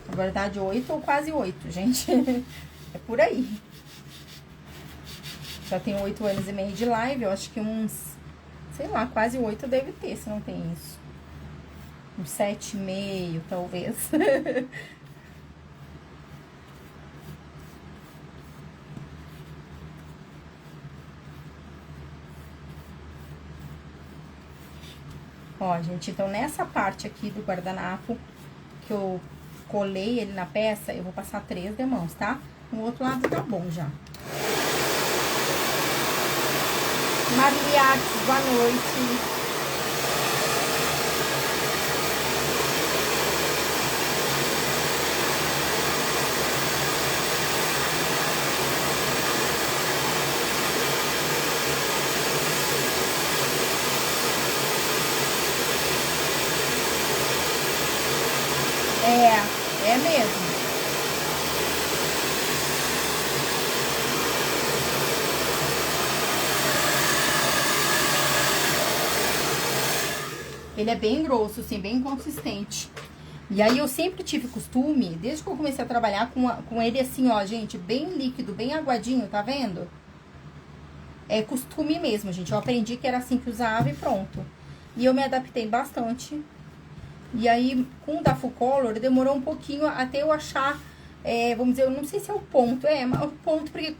Na verdade, 8 ou quase 8, gente. É por aí. Já tenho 8 anos e meio de live, eu acho que uns, sei lá, quase 8 deve ter, se não tem isso. Uns 7,5, talvez. Ó, gente, então nessa parte aqui do guardanapo, que eu colei ele na peça, eu vou passar 3 demãos, tá? No outro lado tá bom já. Marliates, boa noite. É mesmo. Ele é bem grosso, assim, bem consistente. E aí eu sempre tive costume, desde que eu comecei a trabalhar com ele assim, ó, gente, bem líquido, bem aguadinho, tá vendo? É costume mesmo, gente. Eu aprendi que era assim que usava e pronto. E eu me adaptei bastante. E aí, com o da Full Color, demorou um pouquinho até eu achar, vamos dizer, eu não sei se é o ponto, mas o ponto, porque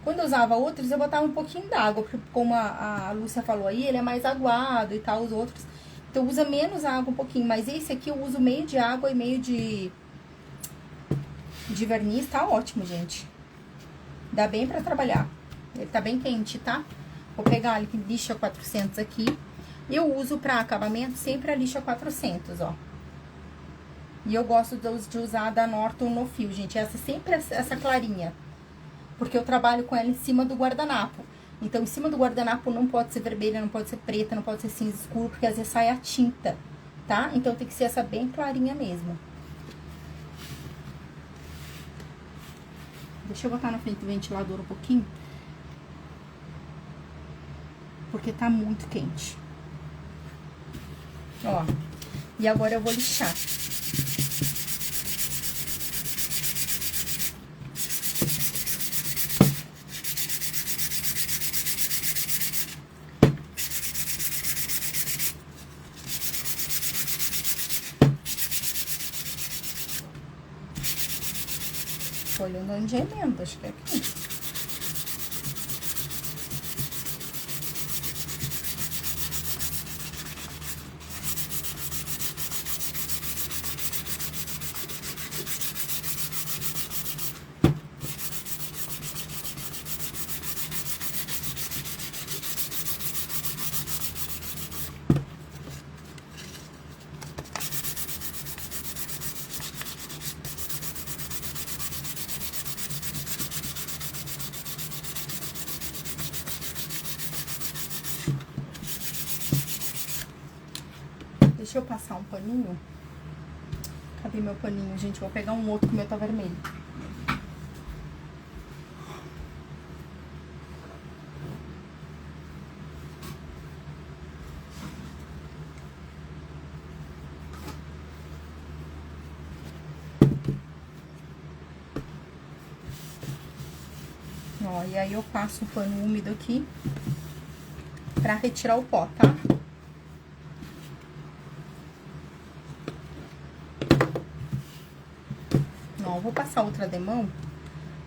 quando eu usava outros, eu botava um pouquinho d'água, porque como a Lúcia falou aí, ele é mais aguado e tal, os outros. Então, usa menos água um pouquinho, mas esse aqui eu uso meio de água e meio de verniz, tá ótimo, gente. Dá bem pra trabalhar. Ele tá bem quente, tá? Vou pegar a lixa 400 aqui. Eu uso pra acabamento sempre a lixa 400, ó. E eu gosto de usar a da Norton no fio, gente. Essa sempre essa clarinha. Porque eu trabalho com ela em cima do guardanapo. Então, em cima do guardanapo não pode ser vermelha, não pode ser preta, não pode ser cinza escuro, porque às vezes sai a tinta, tá? Então, tem que ser essa bem clarinha mesmo. Deixa eu botar na frente do ventilador um pouquinho. Porque tá muito quente. Ó. E agora eu vou lixar. Tô olhando onde é emenda, acho que é aqui. Deixa eu passar um paninho. Cadê meu paninho, gente? Vou pegar um outro que o meu tá vermelho. Ó, e aí eu passo o pano úmido aqui pra retirar o pó, tá? Ó, vou passar outra demão.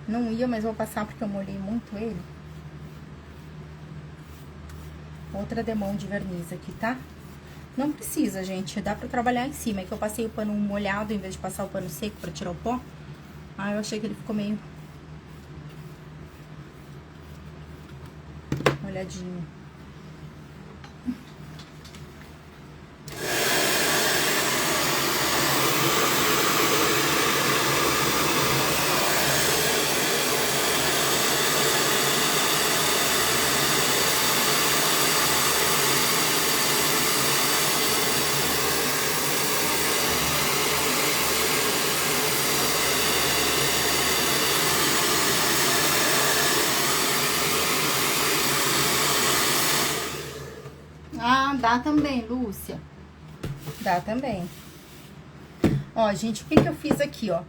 Não ia, mas vou passar porque eu molhei muito ele. Outra demão de verniz aqui, tá? Não precisa, gente, dá pra trabalhar em cima. É que eu passei o pano molhado em vez de passar o pano seco pra tirar o pó. Ah, eu achei que ele ficou meio molhadinho. Ah, dá também, Lúcia. Dá também. Ó, gente, o que que eu fiz aqui, ó?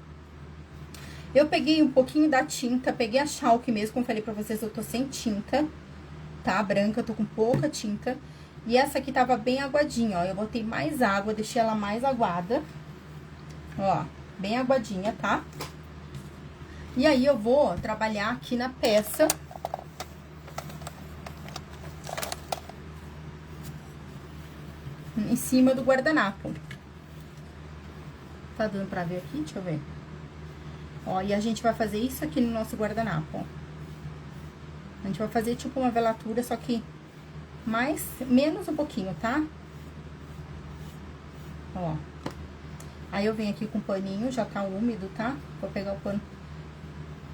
Eu peguei um pouquinho da tinta, peguei a chalk mesmo, como falei pra vocês, eu tô sem tinta, tá? Branca, eu tô com pouca tinta. E essa aqui tava bem aguadinha, ó. Eu botei mais água, deixei ela mais aguada. Ó, bem aguadinha, tá? E aí, eu vou trabalhar aqui na peça. em cima do guardanapo. Tá dando pra ver aqui? Deixa eu ver. Ó, e a gente vai fazer isso aqui no nosso guardanapo, ó. A gente vai fazer tipo uma velatura, só que menos um pouquinho, tá? Ó. Aí eu venho aqui com o paninho, já tá úmido, tá? Vou pegar o pano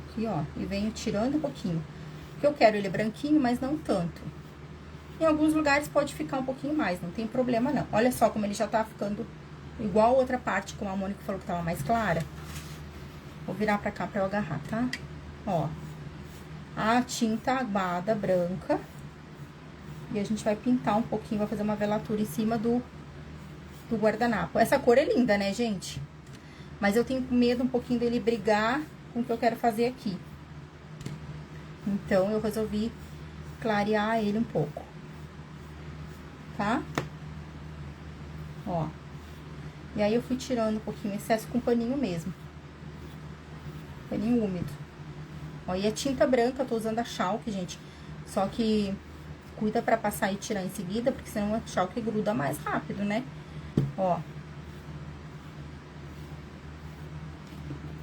aqui, ó, e venho tirando um pouquinho. Porque eu quero ele branquinho, mas não tanto. Em alguns lugares pode ficar um pouquinho mais, não tem problema não. Olha só como ele já tá ficando igual a outra parte, como a Mônica falou que tava mais clara. Vou virar pra cá pra eu agarrar, tá? Ó. A tinta aguada branca. E a gente vai pintar um pouquinho, vai fazer uma velatura em cima do guardanapo. Essa cor é linda, né, gente? Mas eu tenho medo um pouquinho dele brigar com o que eu quero fazer aqui. Então, eu resolvi clarear ele um pouco. Tá? Ó. E aí, eu fui tirando um pouquinho o excesso com paninho mesmo. Paninho úmido. Ó, e a tinta branca, eu tô usando a Chalk, gente. Só que cuida pra passar e tirar em seguida, porque senão a Chalk gruda mais rápido, né? Ó.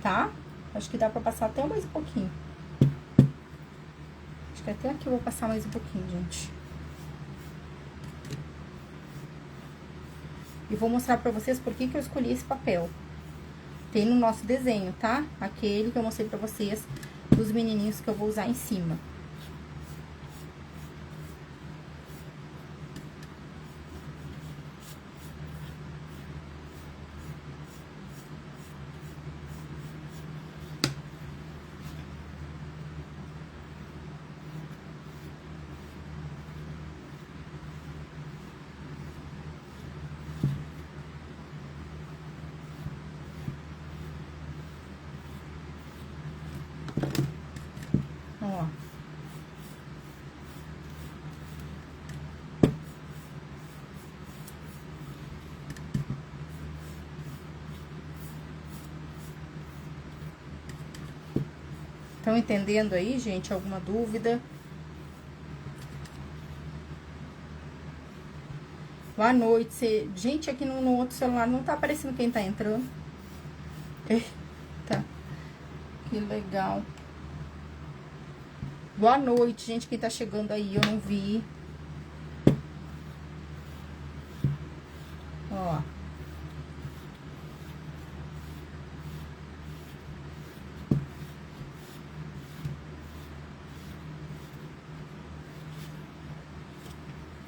Tá? Acho que dá pra passar até mais um pouquinho. Acho que até aqui eu vou passar mais um pouquinho, gente. E vou mostrar pra vocês por que eu escolhi esse papel. Tem no nosso desenho, tá? Aquele que eu mostrei pra vocês, dos menininhos que eu vou usar em cima. Ó. Estão entendendo aí, gente? Alguma dúvida? Boa noite. Gente, aqui no outro celular não tá aparecendo quem tá entrando. Eita. Que legal. Boa noite, gente. Quem tá chegando aí, eu não vi. Ó.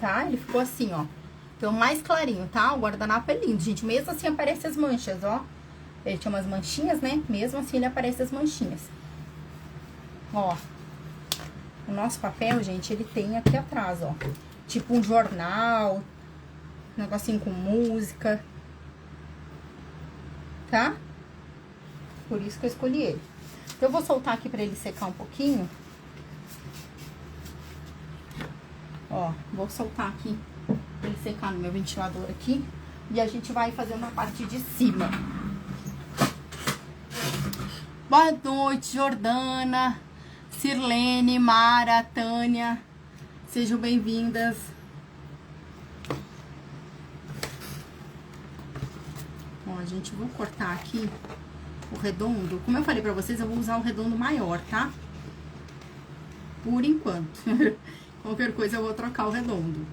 Tá? Ele ficou assim, ó. Então, mais clarinho, tá? O guardanapo é lindo, gente. Mesmo assim, aparecem as manchas, ó. Ele tinha umas manchinhas, né? Mesmo assim, ele aparece as manchinhas. Ó. O nosso papel, gente, ele tem aqui atrás, ó. Tipo um jornal. Um negocinho com música. Tá? Por isso que eu escolhi ele. Então, eu vou soltar aqui pra ele secar um pouquinho. Ó, vou soltar aqui pra ele secar no meu ventilador aqui. E a gente vai fazer na parte de cima. Boa noite, Jordana, Sirlene, Mara, Tânia. Sejam bem-vindas. Ó, gente, vou cortar aqui o redondo. Como eu falei pra vocês, eu vou usar o redondo maior, tá? Por enquanto. Qualquer coisa eu vou trocar o redondo.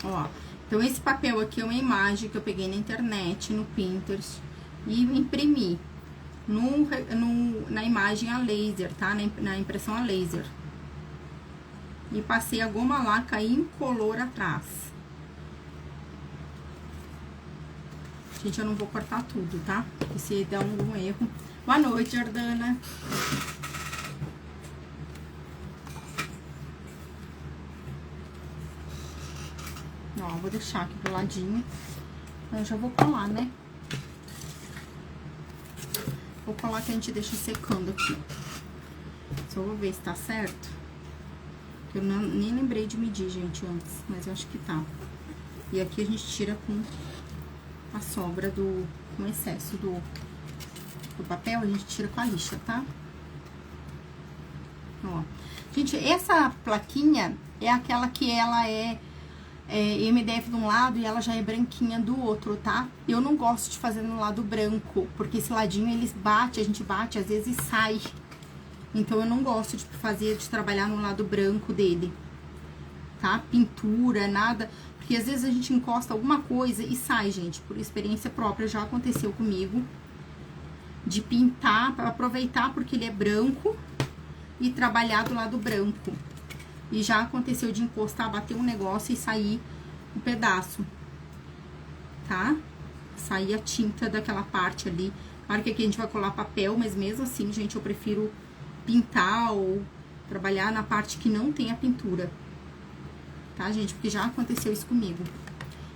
Ó, então esse papel aqui é uma imagem que eu peguei na internet, no Pinterest, e imprimi na imagem a laser, tá? Na impressão a laser. E passei a goma laca incolor atrás. Gente, eu não vou cortar tudo, tá? Porque se der algum erro... Boa noite, Jordana. Ó, vou deixar aqui pro ladinho. Eu já vou colar, né? Vou colar que a gente deixa secando aqui. Só vou ver se tá certo. Eu nem lembrei de medir, gente, antes, mas eu acho que tá. E aqui a gente tira com a sobra com o excesso do papel, a gente tira com a lixa, tá? Ó. Gente, essa plaquinha é aquela que ela é MDF de um lado e ela já é branquinha do outro, tá? Eu não gosto de fazer no lado branco, porque esse ladinho eles bate, a gente bate, às vezes sai. Então, eu não gosto de trabalhar no lado branco dele, tá? Pintura, nada, porque às vezes a gente encosta alguma coisa e sai, gente, por experiência própria, já aconteceu comigo, de pintar, aproveitar porque ele é branco e trabalhar do lado branco. E já aconteceu de encostar, bater um negócio e sair um pedaço, tá? Sair a tinta daquela parte ali. Claro que aqui a gente vai colar papel, mas mesmo assim, gente, eu prefiro pintar ou trabalhar na parte que não tem a pintura. Tá, gente? Porque já aconteceu isso comigo.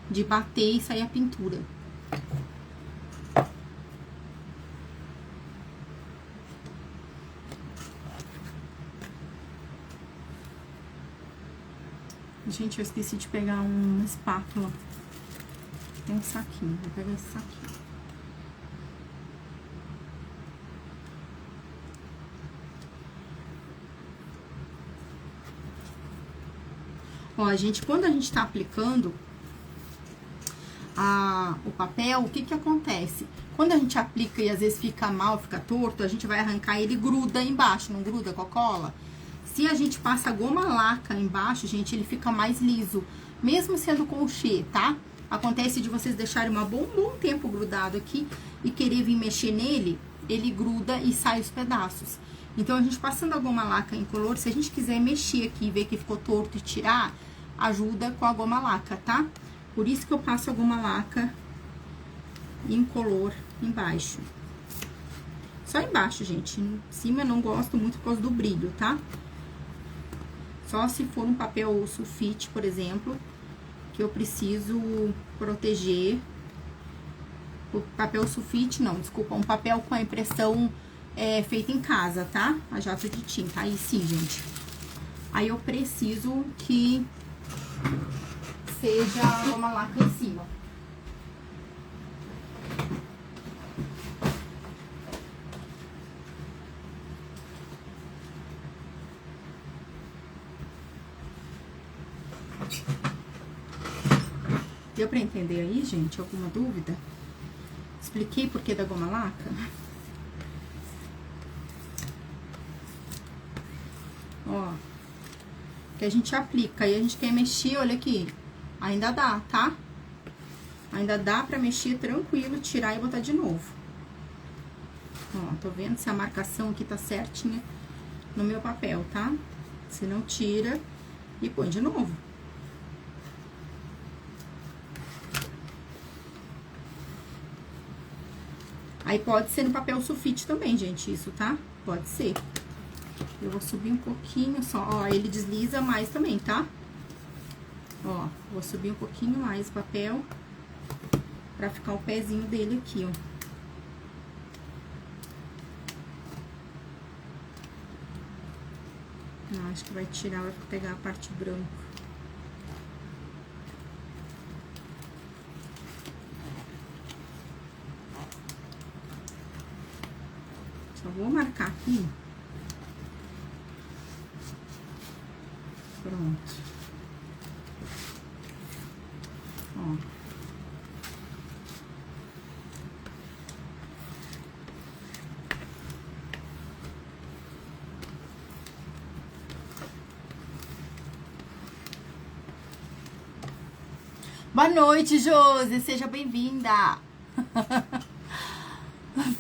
De bater e sair a pintura. Gente, eu esqueci de pegar uma espátula. Tem um saquinho, vou pegar esse saquinho. Ó, gente, quando a gente tá aplicando o papel, o que que acontece? Quando a gente aplica e às vezes fica mal, fica torto, a gente vai arrancar ele, gruda embaixo, não gruda com a cola? Se a gente passa goma laca embaixo, gente, ele fica mais liso, mesmo sendo crochê, tá? Acontece de vocês deixarem um bom tempo grudado aqui e querer vir mexer nele, ele gruda e sai os pedaços. Então, a gente passando a goma laca incolor, se a gente quiser mexer aqui e ver que ficou torto e tirar, ajuda com a goma laca, tá? Por isso que eu passo a goma laca incolor embaixo. Só embaixo, gente. Em cima eu não gosto muito por causa do brilho, tá? Só se for um papel sulfite, por exemplo, que eu preciso proteger. O papel sulfite, não, desculpa, um papel com a impressão feita em casa, tá? A jato de tinta. Aí sim, gente. Aí eu preciso que seja uma laca em cima. Deu pra entender aí, gente? Alguma dúvida? Expliquei por que da goma laca? Ó, que a gente aplica e a gente quer mexer, olha aqui, ainda dá, tá? Ainda dá pra mexer tranquilo, tirar e botar de novo. Ó, tô vendo se a marcação aqui tá certinha no meu papel, tá? Se não, tira e põe de novo. Aí pode ser no papel sulfite também, gente, isso, tá? Pode ser. Eu vou subir um pouquinho só, ó, ele desliza mais também, tá? Ó, vou subir um pouquinho mais o papel pra ficar o pezinho dele aqui, ó. Não, acho que vai tirar, vai pegar a parte branca. Só vou marcar aqui. Pronto. Ó. Boa noite, Josi, seja bem-vinda.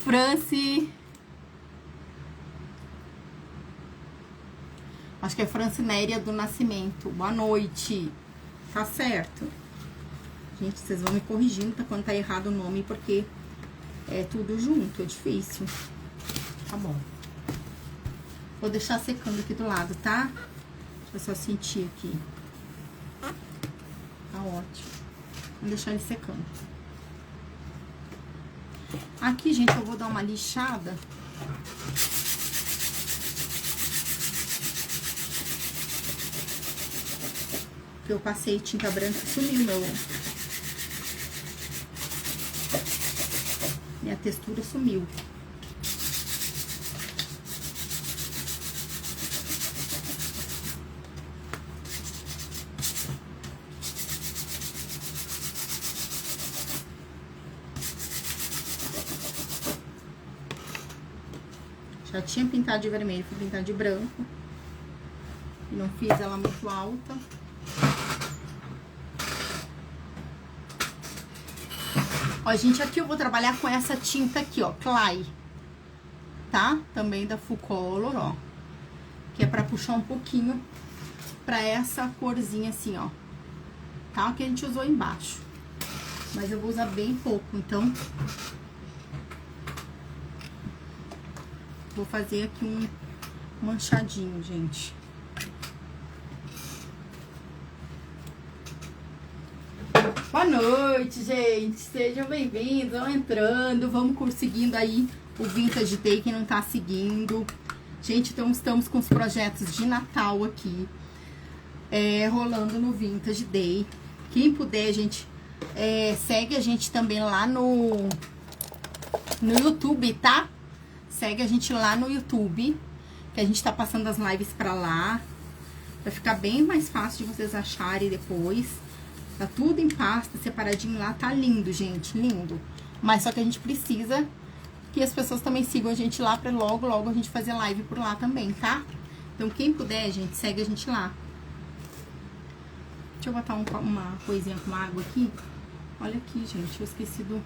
Franci. Acho que é Francinéria do Nascimento. Boa noite. Tá certo. Gente, vocês vão me corrigindo pra quando tá errado o nome, porque é tudo junto, é difícil. Tá bom. Vou deixar secando aqui do lado, tá? Deixa eu só sentir aqui. Tá ótimo. Vou deixar ele secando. Aqui, gente, eu vou dar uma lixada. que eu passei tinta branca, sumiu minha textura sumiu. Já tinha pintado de vermelho, fui pintar de branco. E não fiz ela muito alta. Ó, gente, aqui eu vou trabalhar com essa tinta aqui, ó, Clay, tá? Também da Full Color, ó. Que é pra puxar um pouquinho pra essa corzinha assim, ó. Tá? Que a gente usou embaixo. Mas eu vou usar bem pouco, então... Vou fazer aqui um manchadinho, gente. Boa noite, gente. Sejam bem-vindos, vão entrando. Vamos seguindo aí o Vintage Day, quem não tá seguindo. Gente, então estamos com os projetos de Natal aqui. Rolando no Vintage Day. Quem puder, gente, segue a gente também lá no YouTube, tá? Segue a gente lá no YouTube, que a gente tá passando as lives pra lá. Vai ficar bem mais fácil de vocês acharem depois. Tá tudo em pasta, separadinho lá. Tá lindo, gente, lindo. Mas só que a gente precisa que as pessoas também sigam a gente lá pra logo, logo a gente fazer live por lá também, tá? Então, quem puder, gente, segue a gente lá. Deixa eu botar uma coisinha com água aqui. Olha aqui, gente, eu esqueci do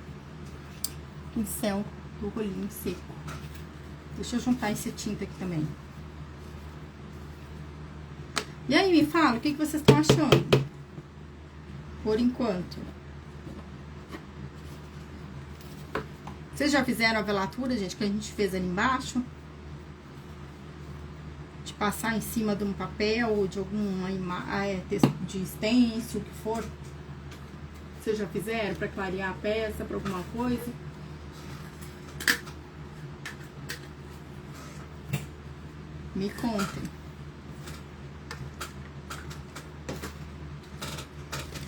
pincel do rolinho seco. Deixa eu juntar esse tinta aqui também. E aí, me fala, o que vocês estão achando? Por enquanto. Vocês já fizeram a velatura, gente, que a gente fez ali embaixo? De passar em cima de um papel ou de alguma de stencil, o que for. Vocês já fizeram para clarear a peça, para alguma coisa? Me contem.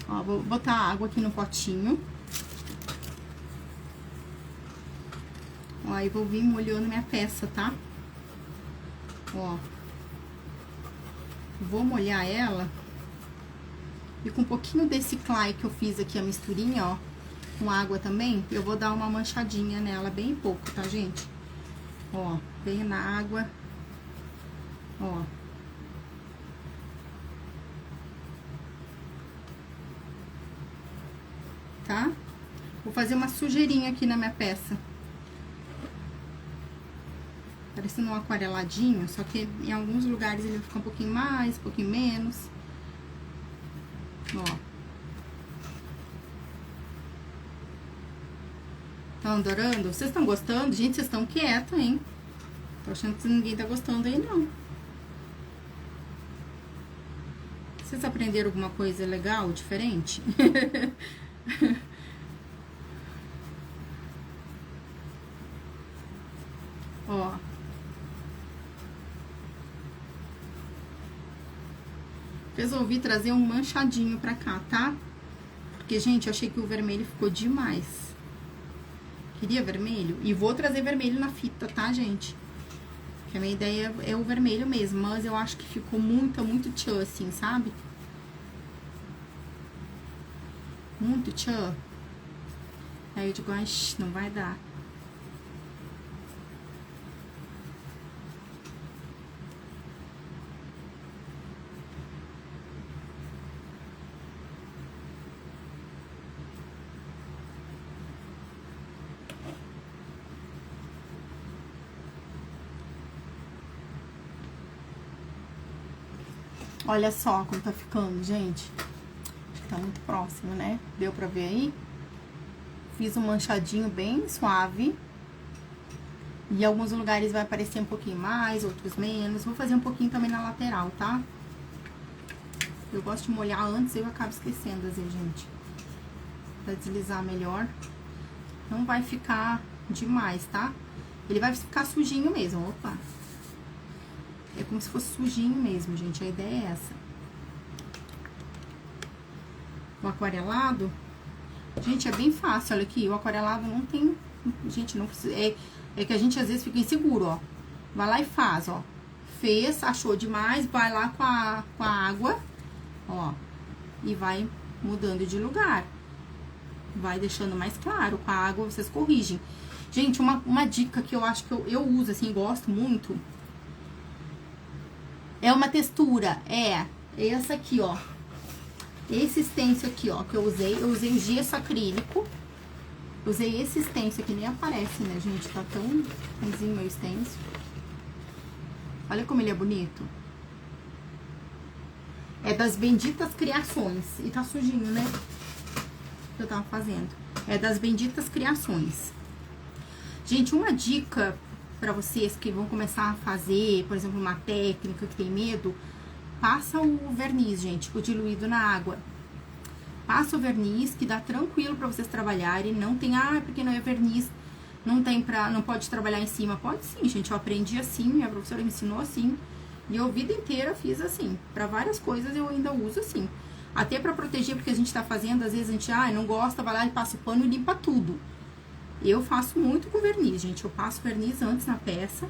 Ó, vou botar água aqui no potinho. Ó, aí vou vir molhando minha peça, tá? Ó. Vou molhar ela. E com um pouquinho desse clay que eu fiz aqui, a misturinha, ó. Com água também, eu vou dar uma manchadinha nela, bem pouco, tá, gente? Ó, bem na água. Ó. Tá? Vou fazer uma sujeirinha aqui na minha peça. Parecendo um aquareladinho, só que em alguns lugares ele vai ficar um pouquinho mais, um pouquinho menos. Ó. Estão adorando? Vocês estão gostando? Gente, vocês estão quietos, hein? Tô achando que ninguém tá gostando aí, não. Vocês aprenderam alguma coisa legal, diferente? Ó. Resolvi trazer um manchadinho pra cá, tá? Porque, gente, eu achei que o vermelho ficou demais. Queria vermelho? E vou trazer vermelho na fita, tá, gente? Porque a minha ideia é o vermelho mesmo, mas eu acho que ficou muito tchan, assim, sabe? Muito tchan. Aí eu digo, ai, não vai dar. Olha só como tá ficando, gente. Acho que tá muito próximo, né? Deu pra ver aí? Fiz um manchadinho bem suave. E alguns lugares vai aparecer um pouquinho mais, outros menos. Vou fazer um pouquinho também na lateral, tá? Eu gosto de molhar antes e eu acabo esquecendo, às vezes, gente. Pra deslizar melhor. Não vai ficar demais, tá? Ele vai ficar sujinho mesmo, opa. É como se fosse sujinho mesmo, gente. A ideia é essa. o aquarelado, gente, é bem fácil. Olha aqui, o aquarelado não tem... Gente, não precisa... É que a gente às vezes fica inseguro, ó. Vai lá e faz, ó. Fez, achou demais, vai lá com a água, ó. E vai mudando de lugar. Vai deixando mais claro. Com a água vocês corrigem. Gente, uma dica que eu acho que eu uso, assim, gosto muito. É uma textura, essa aqui, ó. Esse stencil aqui, ó, que eu usei o gesso acrílico. Usei esse stencil aqui, nem aparece, né, gente? Tá tão ruimzinho meu stencil. Olha como ele é bonito. É das Benditas Criações. E tá sujinho, né? Que eu tava fazendo. É das Benditas Criações. Gente, uma dica pra vocês que vão começar a fazer, por exemplo, uma técnica que tem medo, passa o verniz, gente, o diluído na água. Passa o verniz, que dá tranquilo pra vocês trabalharem. Não tem, porque não é verniz, não pode trabalhar em cima. Pode sim, gente, eu aprendi assim, minha professora me ensinou assim. E eu a vida inteira fiz assim. Pra várias coisas eu ainda uso assim. Até pra proteger, porque a gente tá fazendo, às vezes a gente, não gosta, vai lá e passa o pano e limpa tudo. Eu faço muito com verniz, gente. Eu passo verniz antes na peça.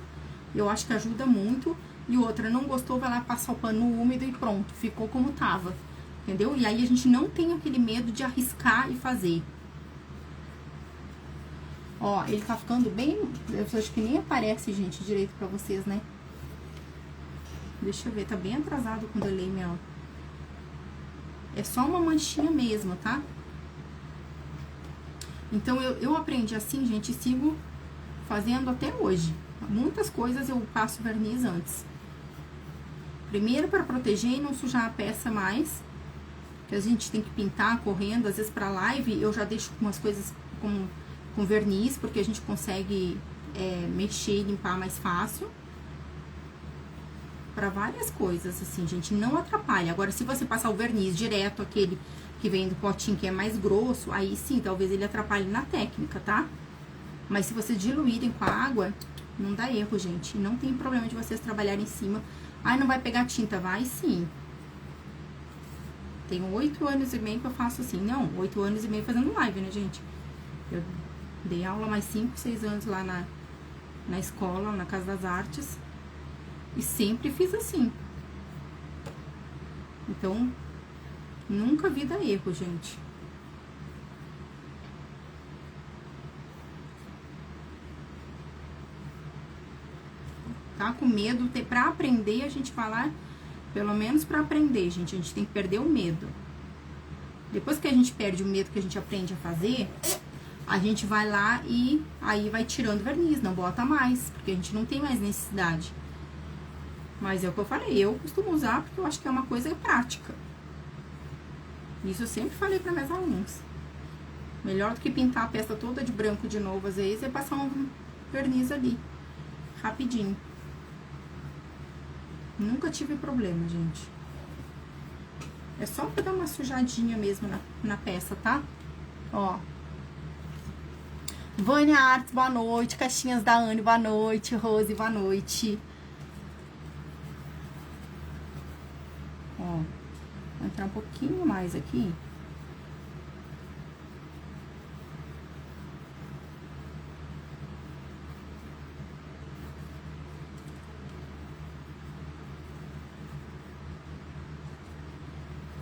Eu acho que ajuda muito. E outra, não gostou, vai lá passar o pano úmido e pronto. Ficou como tava. Entendeu? E aí a gente não tem aquele medo de arriscar e fazer. Ó, ele tá ficando bem... Eu acho que nem aparece, gente, direito pra vocês, né? Deixa eu ver, tá bem atrasado quando eu leio minha... É só uma manchinha mesmo, tá? Então, eu aprendi assim, gente, e sigo fazendo até hoje. Muitas coisas eu passo verniz antes. Primeiro, para proteger e não sujar a peça mais. Que a gente tem que pintar correndo. Às vezes, pra live, eu já deixo umas coisas com verniz, porque a gente consegue mexer e limpar mais fácil. Pra várias coisas, assim, gente, não atrapalha. Agora, se você passar o verniz direto, aquele que vem do potinho que é mais grosso, aí sim, talvez ele atrapalhe na técnica, tá? Mas se vocês diluírem com a água, não dá erro, gente. Não tem problema de vocês trabalharem em cima. Não vai pegar tinta, vai sim. Tenho 8 anos e meio que eu faço assim. Não, 8 anos e meio fazendo live, né, gente? Eu dei aula mais 5, 6 anos lá na escola, na Casa das Artes. E sempre fiz assim. Então, nunca vi dar erro, gente. Tá com medo, pra aprender, a gente vai lá, pelo menos pra aprender, gente, a gente tem que perder o medo. Depois que a gente perde o medo que a gente aprende a fazer, a gente vai lá e aí vai tirando verniz, não bota mais, porque a gente não tem mais necessidade. Mas é o que eu falei, eu costumo usar porque eu acho que é uma coisa prática. Isso eu sempre falei para meus alunos. Melhor do que pintar a peça toda de branco de novo, às vezes, é passar um verniz ali, rapidinho. Nunca tive problema, gente. É só pra dar uma sujadinha mesmo na peça, tá? Ó. Vânia Artes, boa noite. Caixinhas da Anne, boa noite. Rose, boa noite. Ó, vou entrar um pouquinho mais aqui.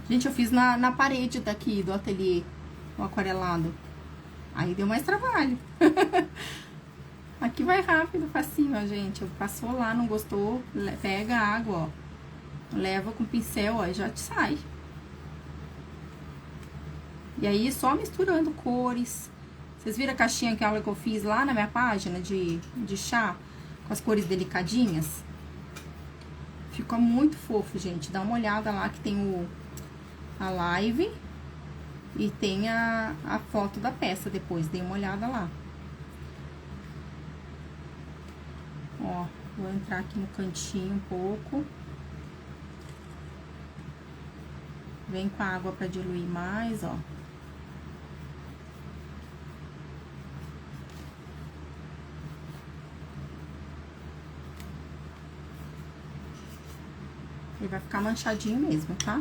Gente, eu fiz na parede daqui do ateliê, o aquarelado. Aí deu mais trabalho. Aqui vai rápido, facinho, ó, gente. Passou lá, não gostou, pega a água, ó. Leva com pincel, ó, e já te sai. E aí, só misturando cores. Vocês viram a caixinha que eu fiz lá na minha página de chá? Com as cores delicadinhas? Ficou muito fofo, gente. Dá uma olhada lá que tem a live e tem a foto da peça depois. Dê uma olhada lá. Ó, vou entrar aqui no cantinho um pouco. Vem com a água pra diluir mais, ó. Ele vai ficar manchadinho mesmo, tá?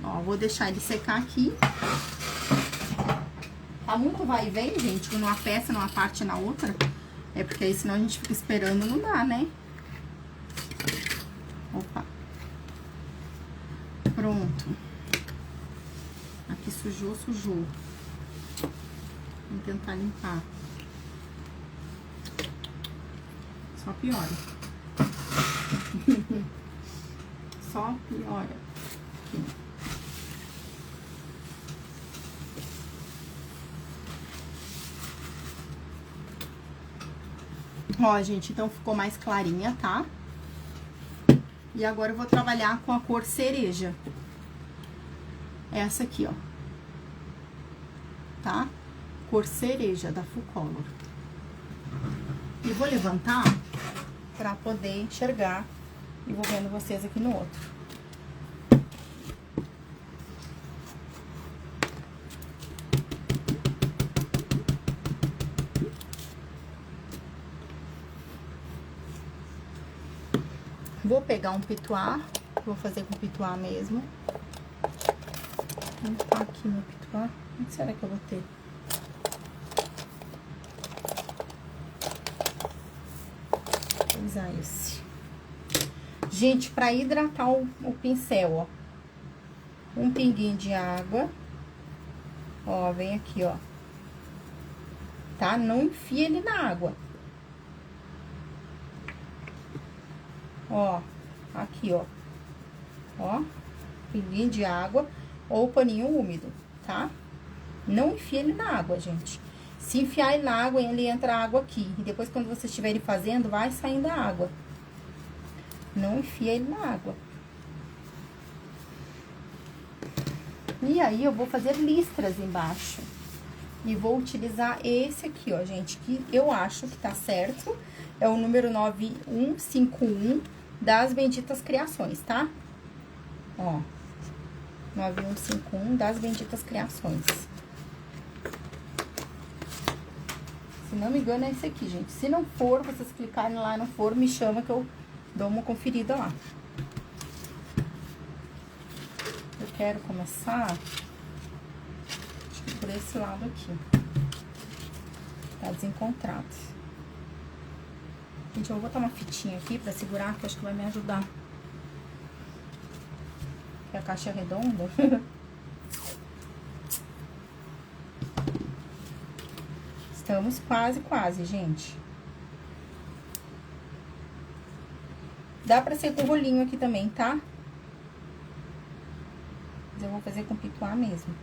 Ó, vou deixar ele secar aqui. Tá muito vai e vem, gente, numa peça, numa parte e na outra. É porque aí senão a gente fica esperando, não dá, né? Opa. Pronto. Aqui sujou, sujou. Vou tentar limpar. Só piora. Só piora. Aqui. Ó, gente, então ficou mais clarinha, tá? E agora eu vou trabalhar com a cor cereja. Essa aqui, ó. Tá? Cor cereja da Full Color. E vou levantar pra poder enxergar. E vou vendo vocês aqui no outro. Vou pegar um pituá, vou fazer com pituá mesmo. Vou botar aqui meu pituá. Onde será que eu vou ter? Vou usar esse. Gente, pra hidratar o pincel, ó. Um pinguinho de água. Ó, vem aqui, ó. Tá? Não enfia ele na água. Ó, aqui, ó. Ó, pinguinho de água ou paninho úmido, tá? Não enfia ele na água, gente. Se enfiar ele na água, ele entra água aqui. E depois, quando vocês estiverem fazendo, vai saindo a água. Não enfia ele na água. E aí, eu vou fazer listras embaixo. E vou utilizar esse aqui, ó, gente, que eu acho que tá certo. É o número 9151 das Benditas Criações, tá? Ó, 9151 das Benditas Criações. Se não me engano, é esse aqui, gente. Se não for, vocês clicarem lá e não for, me chama que eu dou uma conferida lá. Eu quero começar, acho que por esse lado aqui. Tá desencontrado. Gente, eu vou botar uma fitinha aqui pra segurar, que eu acho que vai me ajudar. Porque a caixa é redonda. Estamos quase, quase, gente. Dá pra ser com rolinho aqui também, tá? Mas eu vou fazer com pituá mesmo.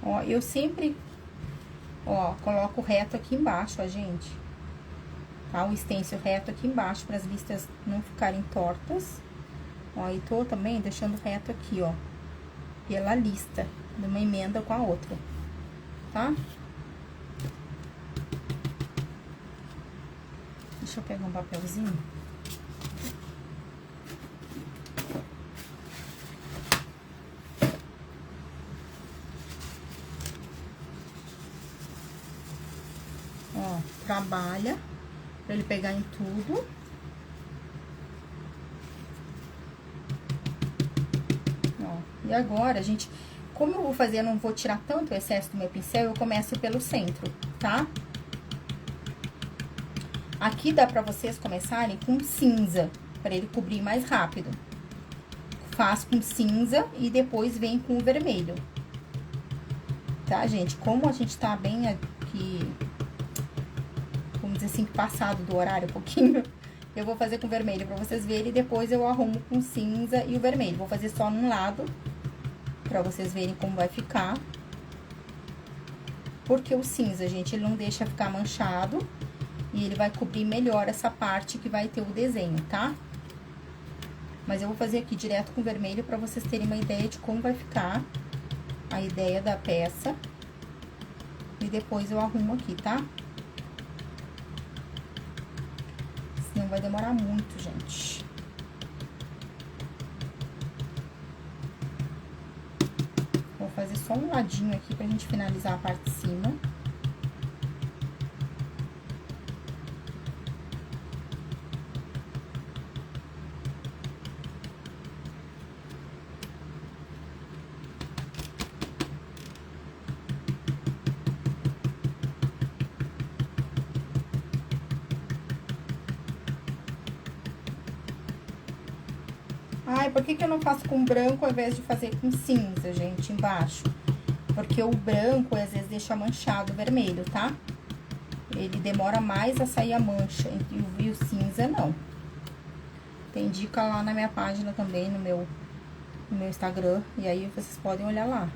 Ó, eu sempre, ó, coloco reto aqui embaixo, ó, gente. Tá? O stencil reto aqui embaixo, para as listas não ficarem tortas. Ó, e tô também deixando reto aqui, ó. Pela lista, de uma emenda com a outra, tá? Deixa eu pegar um papelzinho. Ó, trabalha pra ele pegar em tudo. Ó, e agora, gente, como eu vou fazer, eu não vou tirar tanto o excesso do meu pincel, eu começo pelo centro, tá? Aqui dá pra vocês começarem com cinza, pra ele cobrir mais rápido. Faz com cinza e depois vem com o vermelho. Tá, gente? Como a gente tá bem aqui, vamos dizer assim, passado do horário um pouquinho, eu vou fazer com vermelho pra vocês verem e depois eu arrumo com cinza e o vermelho. Vou fazer só num lado, pra vocês verem como vai ficar. Porque o cinza, gente, ele não deixa ficar manchado. E ele vai cobrir melhor essa parte que vai ter o desenho, tá? Mas eu vou fazer aqui direto com vermelho pra vocês terem uma ideia de como vai ficar a ideia da peça. E depois eu arrumo aqui, tá? Senão vai demorar muito, gente. Vou fazer só um ladinho aqui pra gente finalizar a parte de cima. Ai, por que que eu não faço com branco ao invés de fazer com cinza, gente, embaixo? Porque o branco, às vezes, deixa manchado vermelho, tá? Ele demora mais a sair a mancha, e o cinza não. Tem dica lá na minha página também, no meu Instagram, e aí vocês podem olhar lá.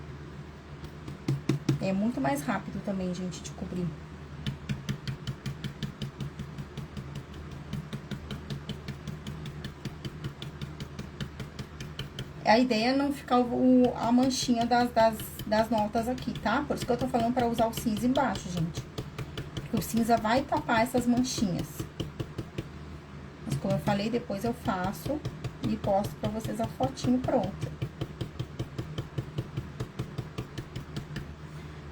É muito mais rápido também, gente, de cobrir. A ideia é não ficar a manchinha das notas aqui, tá? Por isso que eu tô falando pra usar o cinza embaixo, gente. Porque o cinza vai tapar essas manchinhas. Mas como eu falei, depois eu faço e posto pra vocês a fotinho pronta.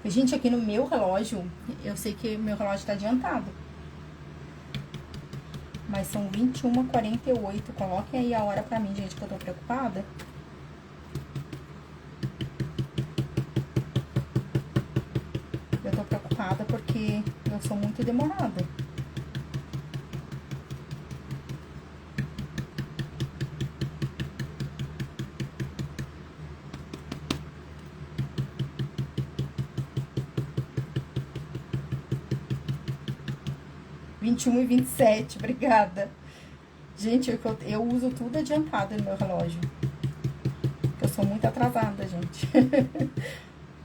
Gente, aqui no meu relógio, eu sei que meu relógio tá adiantado. Mas são 21h48. Coloquem aí a hora pra mim, gente, que eu tô preocupada. Eu tô preocupada porque eu sou muito demorada. E 21h27, obrigada. Gente, eu uso tudo adiantado no meu relógio. Eu sou muito atrasada, gente.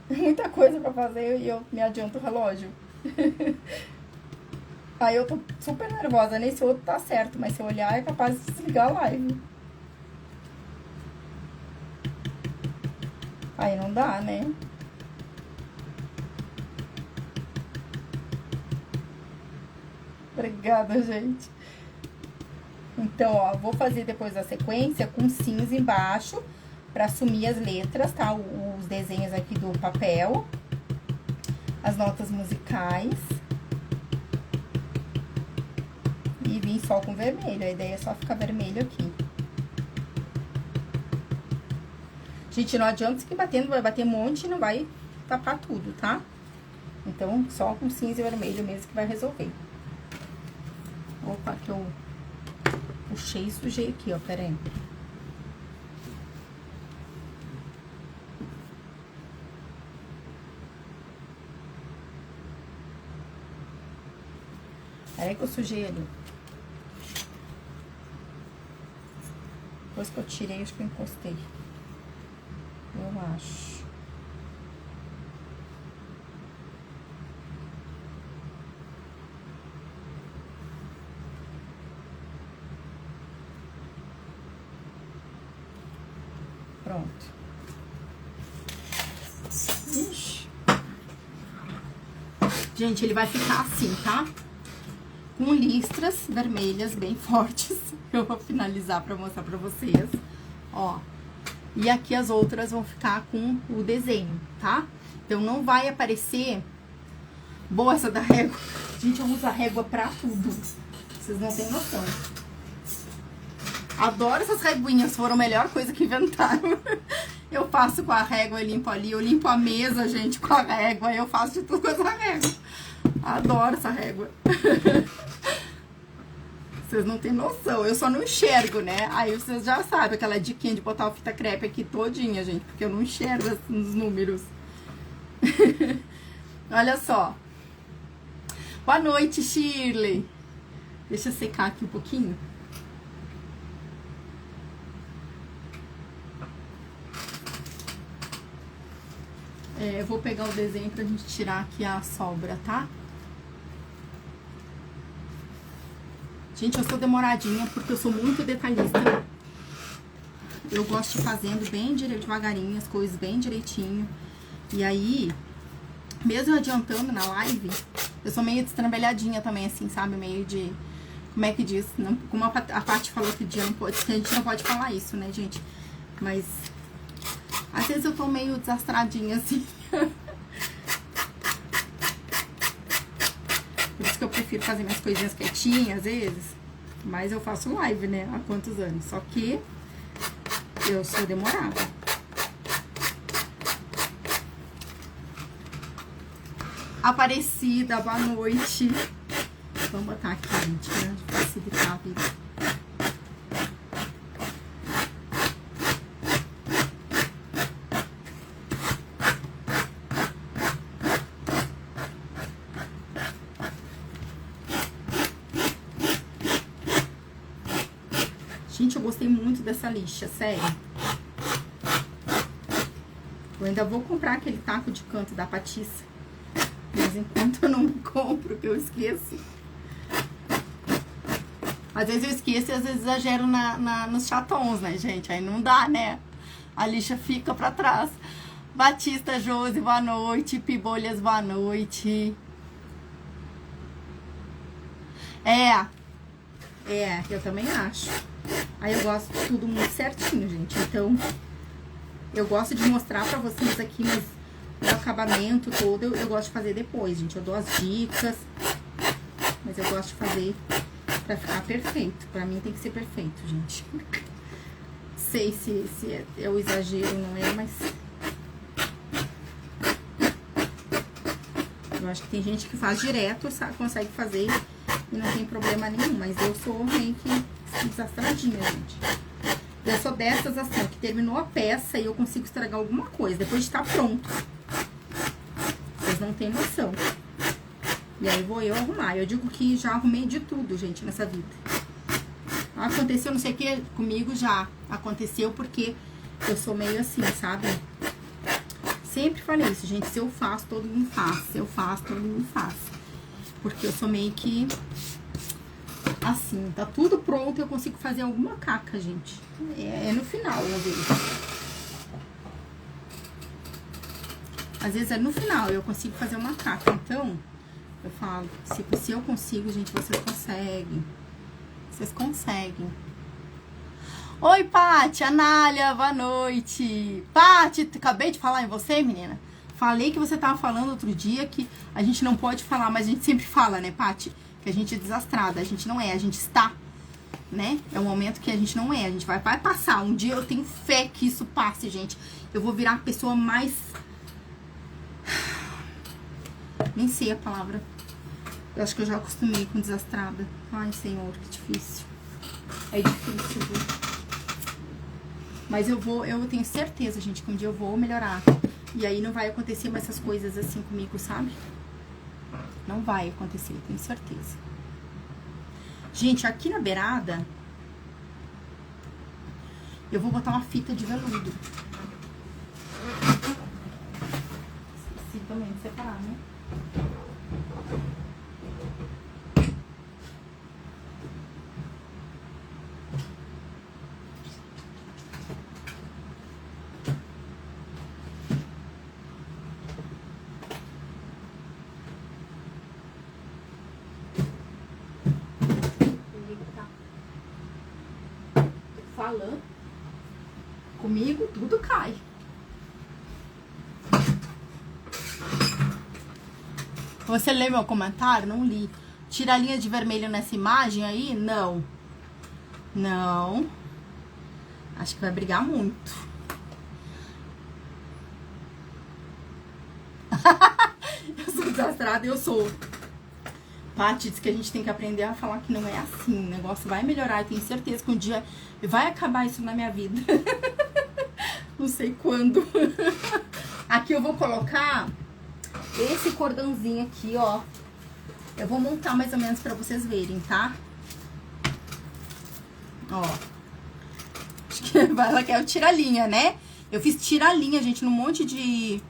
Muita coisa pra fazer e eu me adianto o relógio. Aí eu tô super nervosa. Nesse outro tá certo, mas se eu olhar é capaz de desligar a live. Aí não dá, né? Obrigada, gente. Então, ó, vou fazer depois a sequência com cinza embaixo, pra assumir as letras, tá? Os desenhos aqui do papel, as notas musicais. E vim só com vermelho, a ideia é só ficar vermelho aqui. Gente, não adianta que batendo, vai bater um monte e não vai tapar tudo, tá? Então, só com cinza e vermelho mesmo que vai resolver. Opa, que eu puxei e sujei aqui, ó, pera aí. Peraí que eu sujei ali. Depois que eu tirei, acho que eu encostei. Eu acho. Pronto. Ixi. Gente, ele vai ficar assim, tá? Com listras vermelhas bem fortes. Eu vou finalizar pra mostrar pra vocês. Ó. E aqui as outras vão ficar com o desenho, tá? Então, não vai aparecer... Boa essa da régua. Gente, eu uso a régua pra tudo. Vocês não têm noção. Adoro essas reguinhas, foram a melhor coisa que inventaram. Eu faço com a régua, eu limpo ali. Eu limpo a mesa, gente, com a régua. Eu faço de tudo com essa régua. Adoro essa régua. Vocês não têm noção, eu só não enxergo, né? Aí vocês já sabem aquela diquinha de botar o fita crepe aqui todinha, gente. Porque eu não enxergo os números. Olha só. Boa noite, Shirley. Deixa eu secar aqui um pouquinho. Eu vou pegar o desenho pra gente tirar aqui a sobra, tá? Gente, eu sou demoradinha porque eu sou muito detalhista. Eu gosto de fazendo bem devagarinho, as coisas bem direitinho. E aí, mesmo adiantando na live, eu sou meio destrambelhadinha também, assim, sabe? Meio de... Como é que diz? Não, como a Paty falou que dia não pode, que a gente não pode falar isso, né, gente? Mas... Às vezes eu tô meio desastradinha, assim. Por isso que eu prefiro fazer minhas coisinhas quietinhas, às vezes. Mas eu faço live, né? Há quantos anos? Só que eu sou demorada. Aparecida, boa noite. Vamos botar aqui, gente, pra facilitar a vida. Gente, eu gostei muito dessa lixa, sério. Eu ainda vou comprar aquele taco de canto da Patiça. Mas enquanto eu não compro, que eu esqueço. Às vezes eu esqueço e às vezes exagero nos chatons, né, gente? Aí não dá, né? A lixa fica pra trás. Batista Josi, boa noite. Pibolhas, boa noite. Eu também acho. Aí eu gosto de tudo muito certinho, gente. Então, eu gosto de mostrar pra vocês aqui, mas o acabamento todo eu gosto de fazer depois, gente. Eu dou as dicas, mas eu gosto de fazer pra ficar perfeito. Pra mim tem que ser perfeito, gente. Sei se é o exagero, não é, mas... eu acho que tem gente que faz direto, sabe, consegue fazer e não tem problema nenhum. Mas eu sou meio que desastradinha, gente. Eu sou dessas assim, que terminou a peça e eu consigo estragar alguma coisa depois de estar pronto. Vocês não têm noção. E aí vou eu arrumar. Eu digo que já arrumei de tudo, gente, nessa vida. Aconteceu não sei o que comigo, já aconteceu porque eu sou meio assim, sabe? Sempre falei isso, gente. Se eu faço, todo mundo faz. Se eu faço, todo mundo faz. Porque eu sou meio que assim, tá tudo pronto, eu consigo fazer alguma caca, gente. É no final, às vezes. Às vezes é no final, eu consigo fazer uma caca. Então, eu falo, se eu consigo, gente, vocês conseguem. Vocês conseguem. Oi, Paty, Anália, boa noite. Paty, acabei de falar em você, menina. Falei que você tava falando outro dia que a gente não pode falar, mas a gente sempre fala, né, Paty? Que a gente é desastrada, a gente não é, a gente está, né? É um momento que a gente não é, a gente vai passar. Um dia eu tenho fé que isso passe, gente. Eu vou virar a pessoa mais... nem sei a palavra. Eu acho que eu já acostumei com desastrada. Ai, Senhor, que difícil. É difícil, viu? Mas eu tenho certeza, gente, que um dia eu vou melhorar. E aí não vai acontecer mais essas coisas assim comigo, sabe? Não vai acontecer, eu tenho certeza. Gente, aqui na beirada, eu vou botar uma fita de veludo. Esqueci também de separar, né? Falando comigo, tudo cai. Você lê meu comentário? Não li. Tira a linha de vermelho nessa imagem aí? Não. Não. Acho que vai brigar muito. Eu sou desastrada, eu sou. Paty diz que a gente tem que aprender a falar que não é assim. O negócio vai melhorar. Eu tenho certeza que um dia vai acabar isso na minha vida. Não sei quando. Aqui eu vou colocar esse cordãozinho aqui, ó. Eu vou montar mais ou menos pra vocês verem, tá? Ó. Acho que ela quer o tira-linha, né? Eu fiz tira-linha, gente, num monte de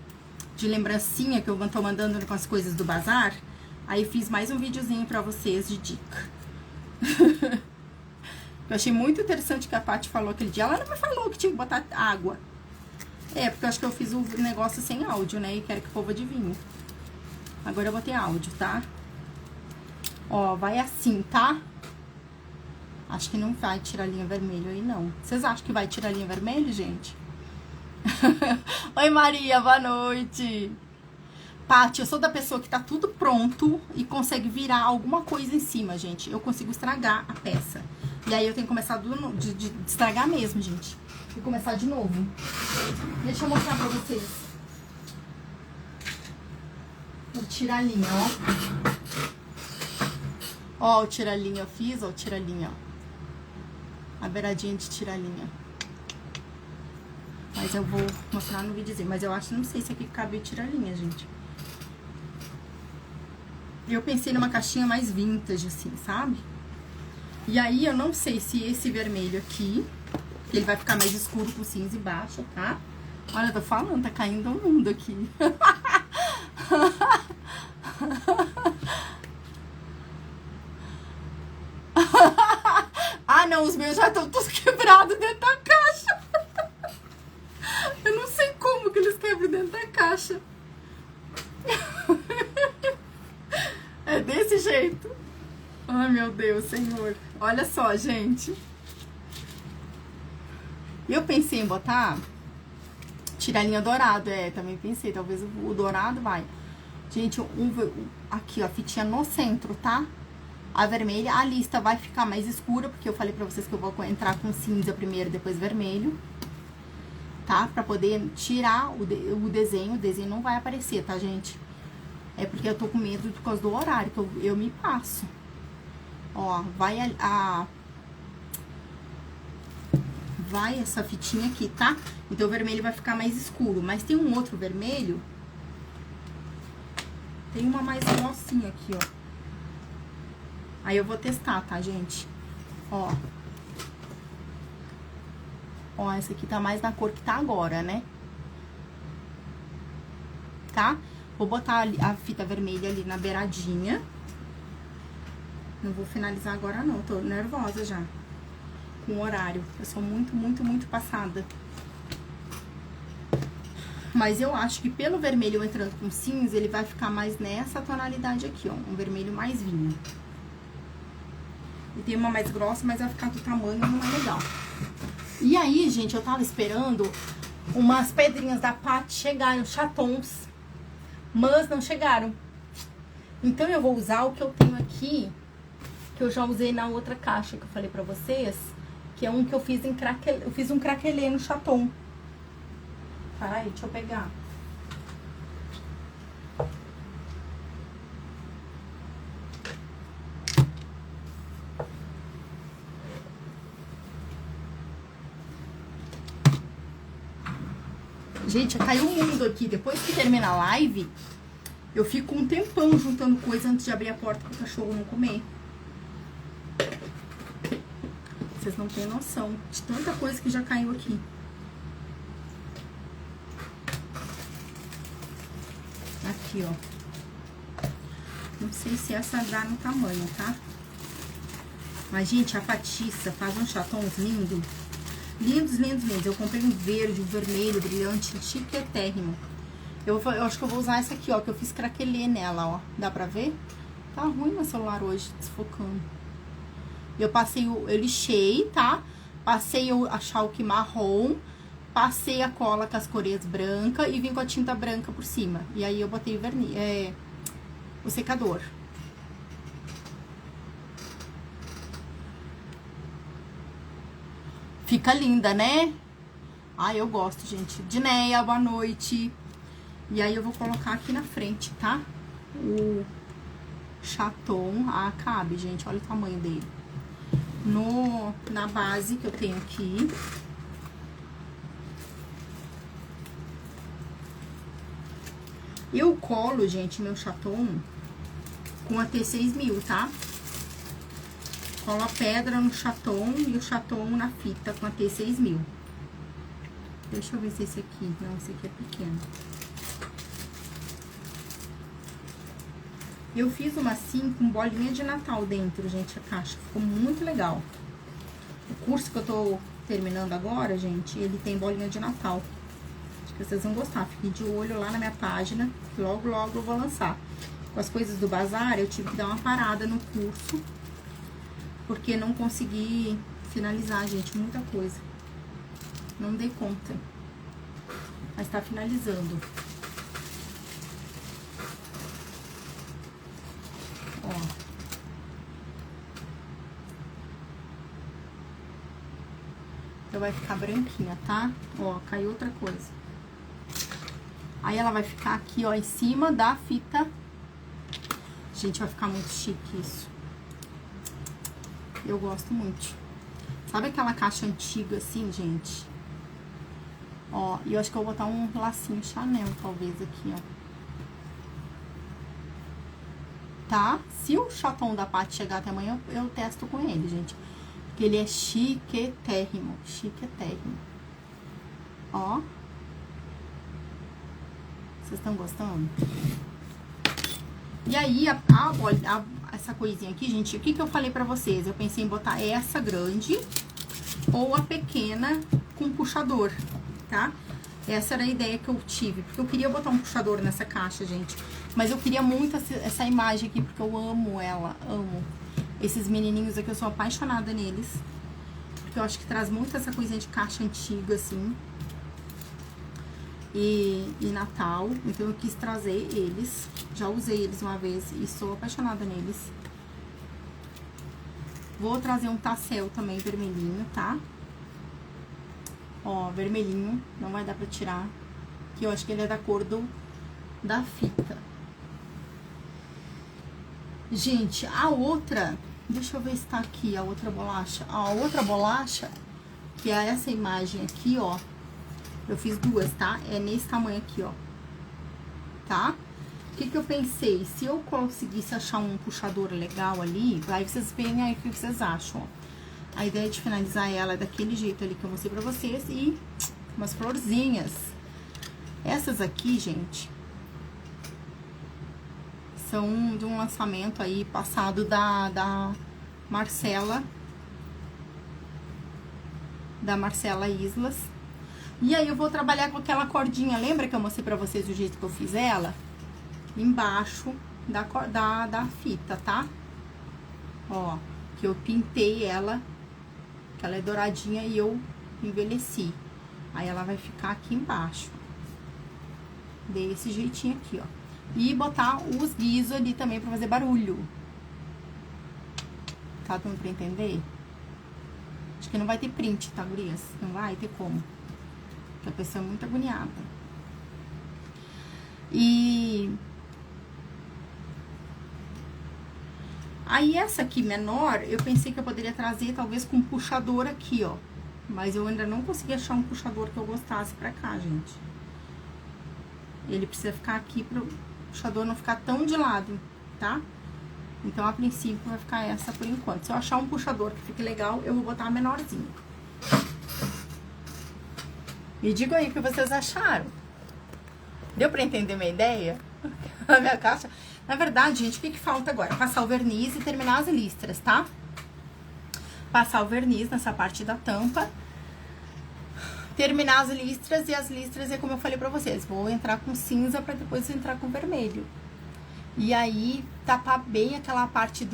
lembrancinha que eu tô mandando com as coisas do bazar. Aí fiz mais um videozinho pra vocês de dica. Eu achei muito interessante que a Paty falou aquele dia. Ela não me falou que tinha que botar água. É, porque eu acho que eu fiz o negócio sem áudio, né? E quero que o povo adivinhe. Agora eu botei áudio, tá? Ó, vai assim, tá? Acho que não vai tirar linha vermelha aí, não. Vocês acham que vai tirar linha vermelha, gente? Oi, Maria, boa noite. Paty, eu sou da pessoa que tá tudo pronto e consegue virar alguma coisa em cima, gente. Eu consigo estragar a peça. E aí eu tenho que começar de estragar mesmo, gente. E começar de novo. Deixa eu mostrar pra vocês. Vou tirar a linha, ó. Ó, o tira-linha eu fiz, ó, o tira-linha, ó. A beiradinha de tira-linha. Mas eu vou mostrar no videozinho. Mas eu acho, não sei se aqui cabe o tira-linha, gente. Eu pensei numa caixinha mais vintage, assim, sabe? E aí, eu não sei se esse vermelho aqui, ele vai ficar mais escuro com cinza embaixo, tá? Olha, eu tô falando, tá caindo o mundo aqui. Ah, não, os meus já estão todos quebrados dentro da caixa. Eu não sei como que eles quebram dentro da caixa. É desse jeito. Ai, meu Deus, Senhor. Olha só, gente. Eu pensei em botar tirelinha dourado. Também pensei. Talvez o dourado vai. Gente, aqui, ó, a fitinha no centro, tá? A vermelha. A lista vai ficar mais escura, porque eu falei pra vocês que eu vou entrar com cinza primeiro, depois vermelho. Tá? Pra poder tirar o desenho. O desenho não vai aparecer, tá, gente? É porque eu tô com medo por causa do horário, que eu me passo. Ó, vai vai essa fitinha aqui, tá? Então, o vermelho vai ficar mais escuro. Mas tem um outro vermelho. Tem uma mais grossinha aqui, ó. Aí, eu vou testar, tá, gente? Ó. Ó, essa aqui tá mais na cor que tá agora, né? Tá? Vou botar a fita vermelha ali na beiradinha. Não vou finalizar agora, não. Tô nervosa já. Com o horário. Eu sou muito, muito, muito passada. Mas eu acho que pelo vermelho entrando com cinza, ele vai ficar mais nessa tonalidade aqui, ó. Um vermelho mais vinho. E tem uma mais grossa, mas vai ficar do tamanho, não é legal. E aí, gente, eu tava esperando umas pedrinhas da Paty chegarem, os chatons. Mas não chegaram. Então, eu vou usar o que eu tenho aqui, que eu já usei na outra caixa que eu falei pra vocês, que é um que eu fiz em craquelê, eu fiz um craquelê no chaton. Peraí, deixa eu pegar. Gente, caiu o mundo aqui. Depois que termina a live, eu fico um tempão juntando coisa antes de abrir a porta pro cachorro não comer. Vocês não têm noção de tanta coisa que já caiu aqui. Aqui, ó. Não sei se essa dá no tamanho, tá? Mas, gente, a Patiça faz uns chatons lindos. Lindos, lindos, lindos. Eu comprei um verde, um vermelho, brilhante, chiquetérrimo. Eu acho que eu vou usar essa aqui, ó, que eu fiz craquelê nela, ó. Dá pra ver? Tá ruim meu celular hoje, desfocando. Eu passei eu lixei, tá? Passei a chalque marrom, passei a cola com as cores brancas e vim com a tinta branca por cima. E aí eu botei o secador. Fica linda, né? Ai, eu gosto, gente. Dineia, boa noite. E aí eu vou colocar aqui na frente, tá? O chaton. Ah, cabe, gente. Olha o tamanho dele. Na base que eu tenho aqui. Eu colo, gente, meu chaton com a T6000, tá? Colo a pedra no chaton e o chaton na fita com a T6000. Deixa eu ver se esse aqui... Não, esse aqui é pequeno. Eu fiz uma assim com bolinha de Natal dentro, gente, a caixa. Ficou muito legal. O curso que eu tô terminando agora, gente, ele tem bolinha de Natal. Acho que vocês vão gostar. Fiquem de olho lá na minha página. Logo, logo eu vou lançar. Com as coisas do bazar, eu tive que dar uma parada no curso. Porque não consegui finalizar, gente, muita coisa. Não dei conta. Mas tá finalizando. Ó. Então vai ficar branquinha, tá? Ó, caiu outra coisa. Aí ela vai ficar aqui, ó, em cima da fita. Gente, vai ficar muito chique isso. Eu gosto muito. Sabe aquela caixa antiga assim, gente? Ó, e eu acho que eu vou botar um lacinho Chanel, talvez, aqui, ó. tá? Se o chaton da Paty chegar até amanhã, eu testo com ele, gente. Porque ele é chiquetérrimo, chiquetérrimo. Ó. Vocês estão gostando? E aí, essa coisinha aqui, gente, o que eu falei pra vocês? Eu pensei em botar essa grande ou a pequena com puxador, tá? Essa era a ideia que eu tive, porque eu queria botar um puxador nessa caixa, gente. Mas eu queria muito essa imagem aqui, porque eu amo ela, amo. Esses menininhos aqui, eu sou apaixonada neles. Porque eu acho que traz muito essa coisinha de caixa antiga, assim. E Natal, então eu quis trazer eles. Já usei eles uma vez e sou apaixonada neles. Vou trazer um tassel também vermelhinho, tá? Ó, vermelhinho, não vai dar pra tirar. Que eu acho que ele é da cor da fita. Gente, a outra... Deixa eu ver se tá aqui a outra bolacha. A outra bolacha, que é essa imagem aqui, ó. Eu fiz duas, tá? É nesse tamanho aqui, ó. Tá? O que eu pensei? Se eu conseguisse achar um puxador legal ali, aí vocês veem aí o que vocês acham, ó. A ideia de finalizar ela é daquele jeito ali que eu mostrei pra vocês e umas florzinhas. Essas aqui, gente, são de um lançamento aí passado da Marcela. Da Marcela Islas. E aí eu vou trabalhar com aquela cordinha, lembra que eu mostrei pra vocês o jeito que eu fiz ela? Embaixo da fita, tá? Ó, que eu pintei ela, que ela é douradinha e eu envelheci. Aí ela vai ficar aqui embaixo. Desse jeitinho aqui, ó. E botar os guizos ali também pra fazer barulho. Tá dando pra entender? Acho que não vai ter print, tá, gurias? Não vai ter como. Porque a pessoa é muito agoniada. E... aí essa aqui menor, eu pensei que eu poderia trazer talvez com um puxador aqui, ó. Mas eu ainda não consegui achar um puxador que eu gostasse pra cá, gente. Ele precisa ficar aqui pro puxador não ficar tão de lado, tá? Então, a princípio, vai ficar essa por enquanto. Se eu achar um puxador que fique legal, eu vou botar a menorzinha. Me digam aí o que vocês acharam. Deu pra entender minha ideia? A minha caixa... Na verdade, gente, o que falta agora? Passar o verniz e terminar as listras, tá? Passar o verniz nessa parte da tampa. Terminar as listras, e as listras é como eu falei pra vocês. Vou entrar com cinza pra depois entrar com vermelho. E aí, tapar bem aquela parte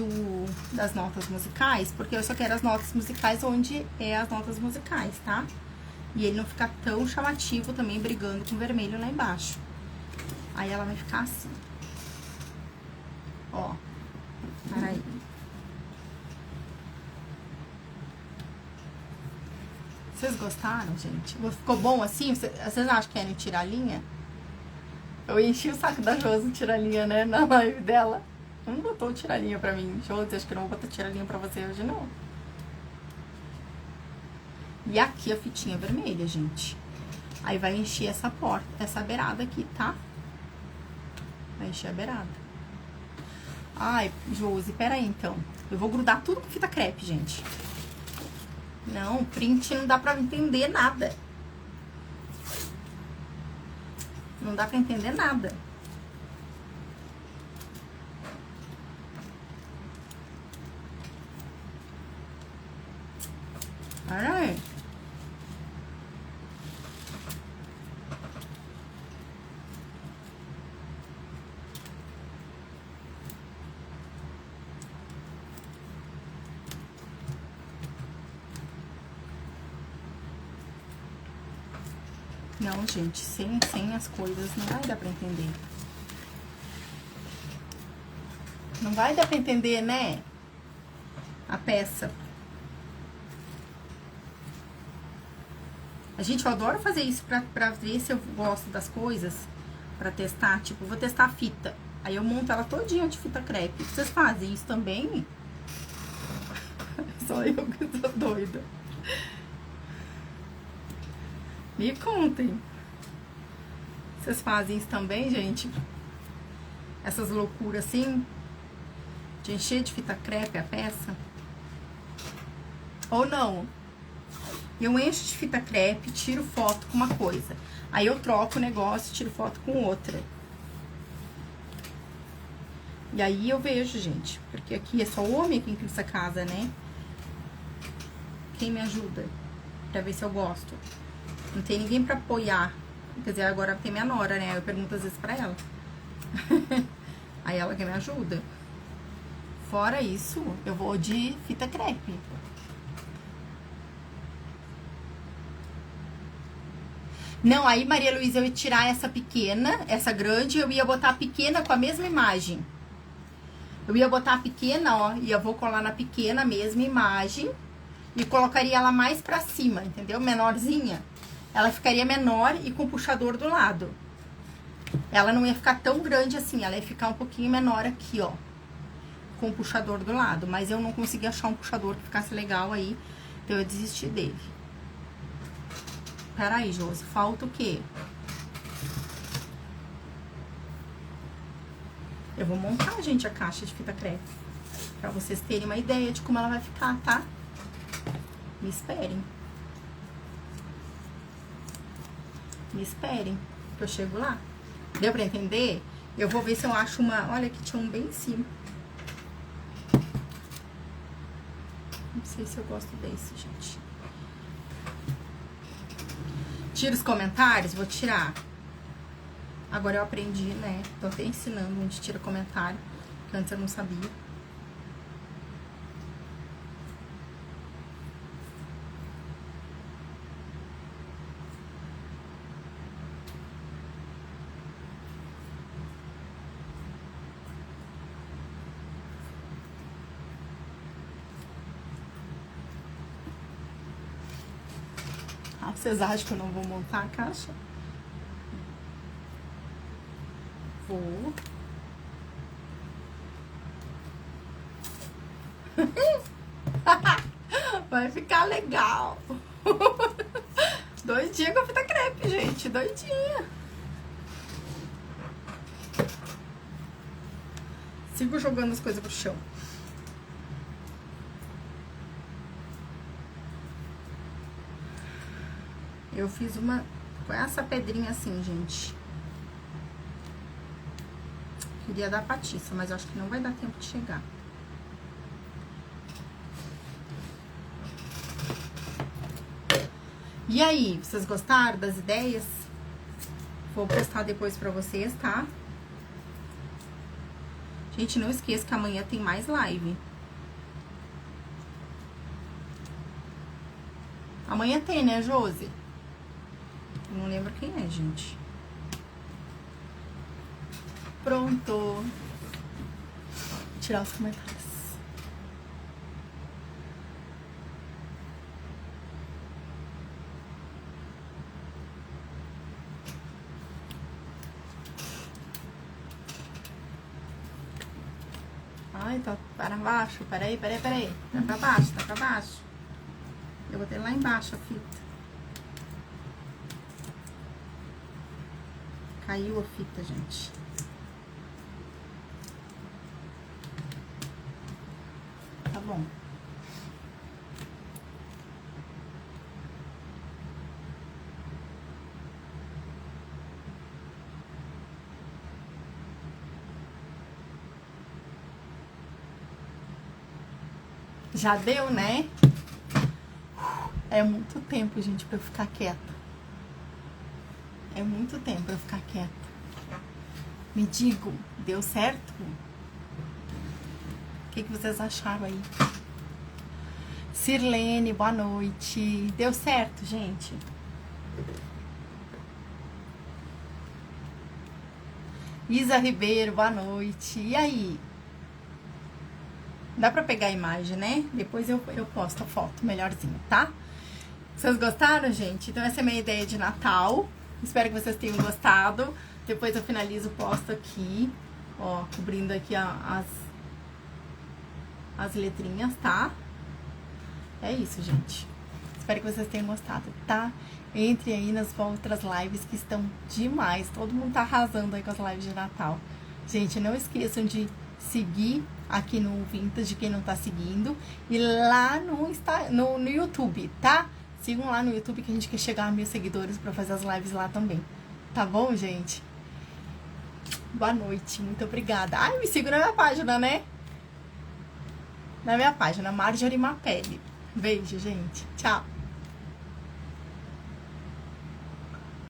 das notas musicais, porque eu só quero as notas musicais onde é as notas musicais, tá? E ele não ficar tão chamativo também, brigando com o vermelho lá embaixo. Aí ela vai ficar assim. Ó, peraí. Vocês gostaram, gente? Ficou bom assim? Vocês acham que querem tirar a linha? Eu enchi o saco da Josi tirar a linha, né? Na live dela. Não botou tirar a linha pra mim. Josi, acho que eu não vou botar tirar a linha pra você hoje, não. E aqui a fitinha vermelha, gente. Aí vai encher essa porta, essa beirada aqui, tá? Vai encher a beirada. Ai, Josi, peraí então. Eu vou grudar tudo com fita crepe, gente. Não, print não dá pra entender nada. Não dá pra entender nada. Peraí. Não, gente, sem as coisas não vai dar pra entender. Não vai dar pra entender, né? A peça. Gente, eu adoro fazer isso pra ver se eu gosto das coisas. Pra testar, tipo, vou testar a fita. Aí eu monto ela todinha de fita crepe. Vocês fazem isso também? Só eu que tô doida. Me contem. Vocês fazem isso também, gente? Essas loucuras assim? de encher de fita crepe a peça. Ou não. Eu encho de fita crepe, tiro foto com uma coisa. Aí eu troco o negócio e tiro foto com outra. E aí eu vejo, gente. Porque aqui é só o homem aqui nessa casa, né? Quem me ajuda? Pra ver se eu gosto. Não tem ninguém pra apoiar. Quer dizer, agora tem minha nora, né? Eu pergunto às vezes pra ela. Aí ela que me ajuda. Fora isso, eu vou de fita crepe. Não, aí, Maria Luísa, eu ia tirar essa pequena, essa grande, eu ia botar a pequena com a mesma imagem. Eu ia botar a pequena, ó, e eu vou colar na pequena a mesma imagem e colocaria ela mais pra cima, entendeu? Menorzinha. Ela ficaria menor e com o puxador do lado. Ela não ia ficar tão grande assim, ela ia ficar um pouquinho menor aqui, ó. Com o puxador do lado. Mas eu não consegui achar um puxador que ficasse legal aí, então eu desisti dele. Peraí, Josi, falta o quê? Eu vou montar, gente, a caixa de fita crepe. Pra vocês terem uma ideia de como ela vai ficar, tá? Me esperem. Me esperem, que eu chego lá. Deu pra entender? Eu vou ver se eu acho uma... Olha, aqui tinha um bem em cima. Não sei se eu gosto desse, gente. Tira os comentários? Vou tirar. Agora eu aprendi, né? Tô até ensinando onde tira comentário, que antes eu não sabia. Ah, vocês acham que eu não vou montar a caixa? Vou. Vai ficar legal. Doidinha com a fita crepe, gente. Doidinha. Sigo jogando as coisas pro chão. Eu fiz uma com essa pedrinha assim, gente. Queria dar patiça, mas eu acho que não vai dar tempo de chegar. E aí, vocês gostaram das ideias? Vou postar depois pra vocês, tá? Gente, não esqueça que amanhã tem mais live. Amanhã tem, né, Josi? Eu não lembro quem é, gente. Pronto. Vou tirar os comentários. Ai, tá para baixo. Peraí. Tá pra baixo. Eu botei lá embaixo a fita. Caiu a fita, gente. Tá bom. Já deu, né? É muito tempo, gente, pra eu ficar quieta. É muito tempo pra eu ficar quieta. Me digam, deu certo? O que vocês acharam aí? Sirlene, boa noite. Deu certo, gente? Isa Ribeiro, boa noite. E aí? Dá pra pegar a imagem, né? Depois eu posto a foto melhorzinho, tá? Vocês gostaram, gente? Então essa é a minha ideia de Natal. Espero que vocês tenham gostado. Depois eu finalizo, posto aqui, ó, cobrindo aqui as letrinhas, tá? É isso, gente. Espero que vocês tenham gostado, tá? Entre aí nas outras lives que estão demais. Todo mundo tá arrasando aí com as lives de Natal. Gente, não esqueçam de seguir aqui no Vintage, quem não tá seguindo. E lá no YouTube, tá? Sigam lá no YouTube que a gente quer chegar a 1000 seguidores pra fazer as lives lá também. Tá bom, gente? Boa noite, muito obrigada. Ai, me sigam na minha página, né? Na minha página, Marjorie Mapelli. Beijo, gente. Tchau.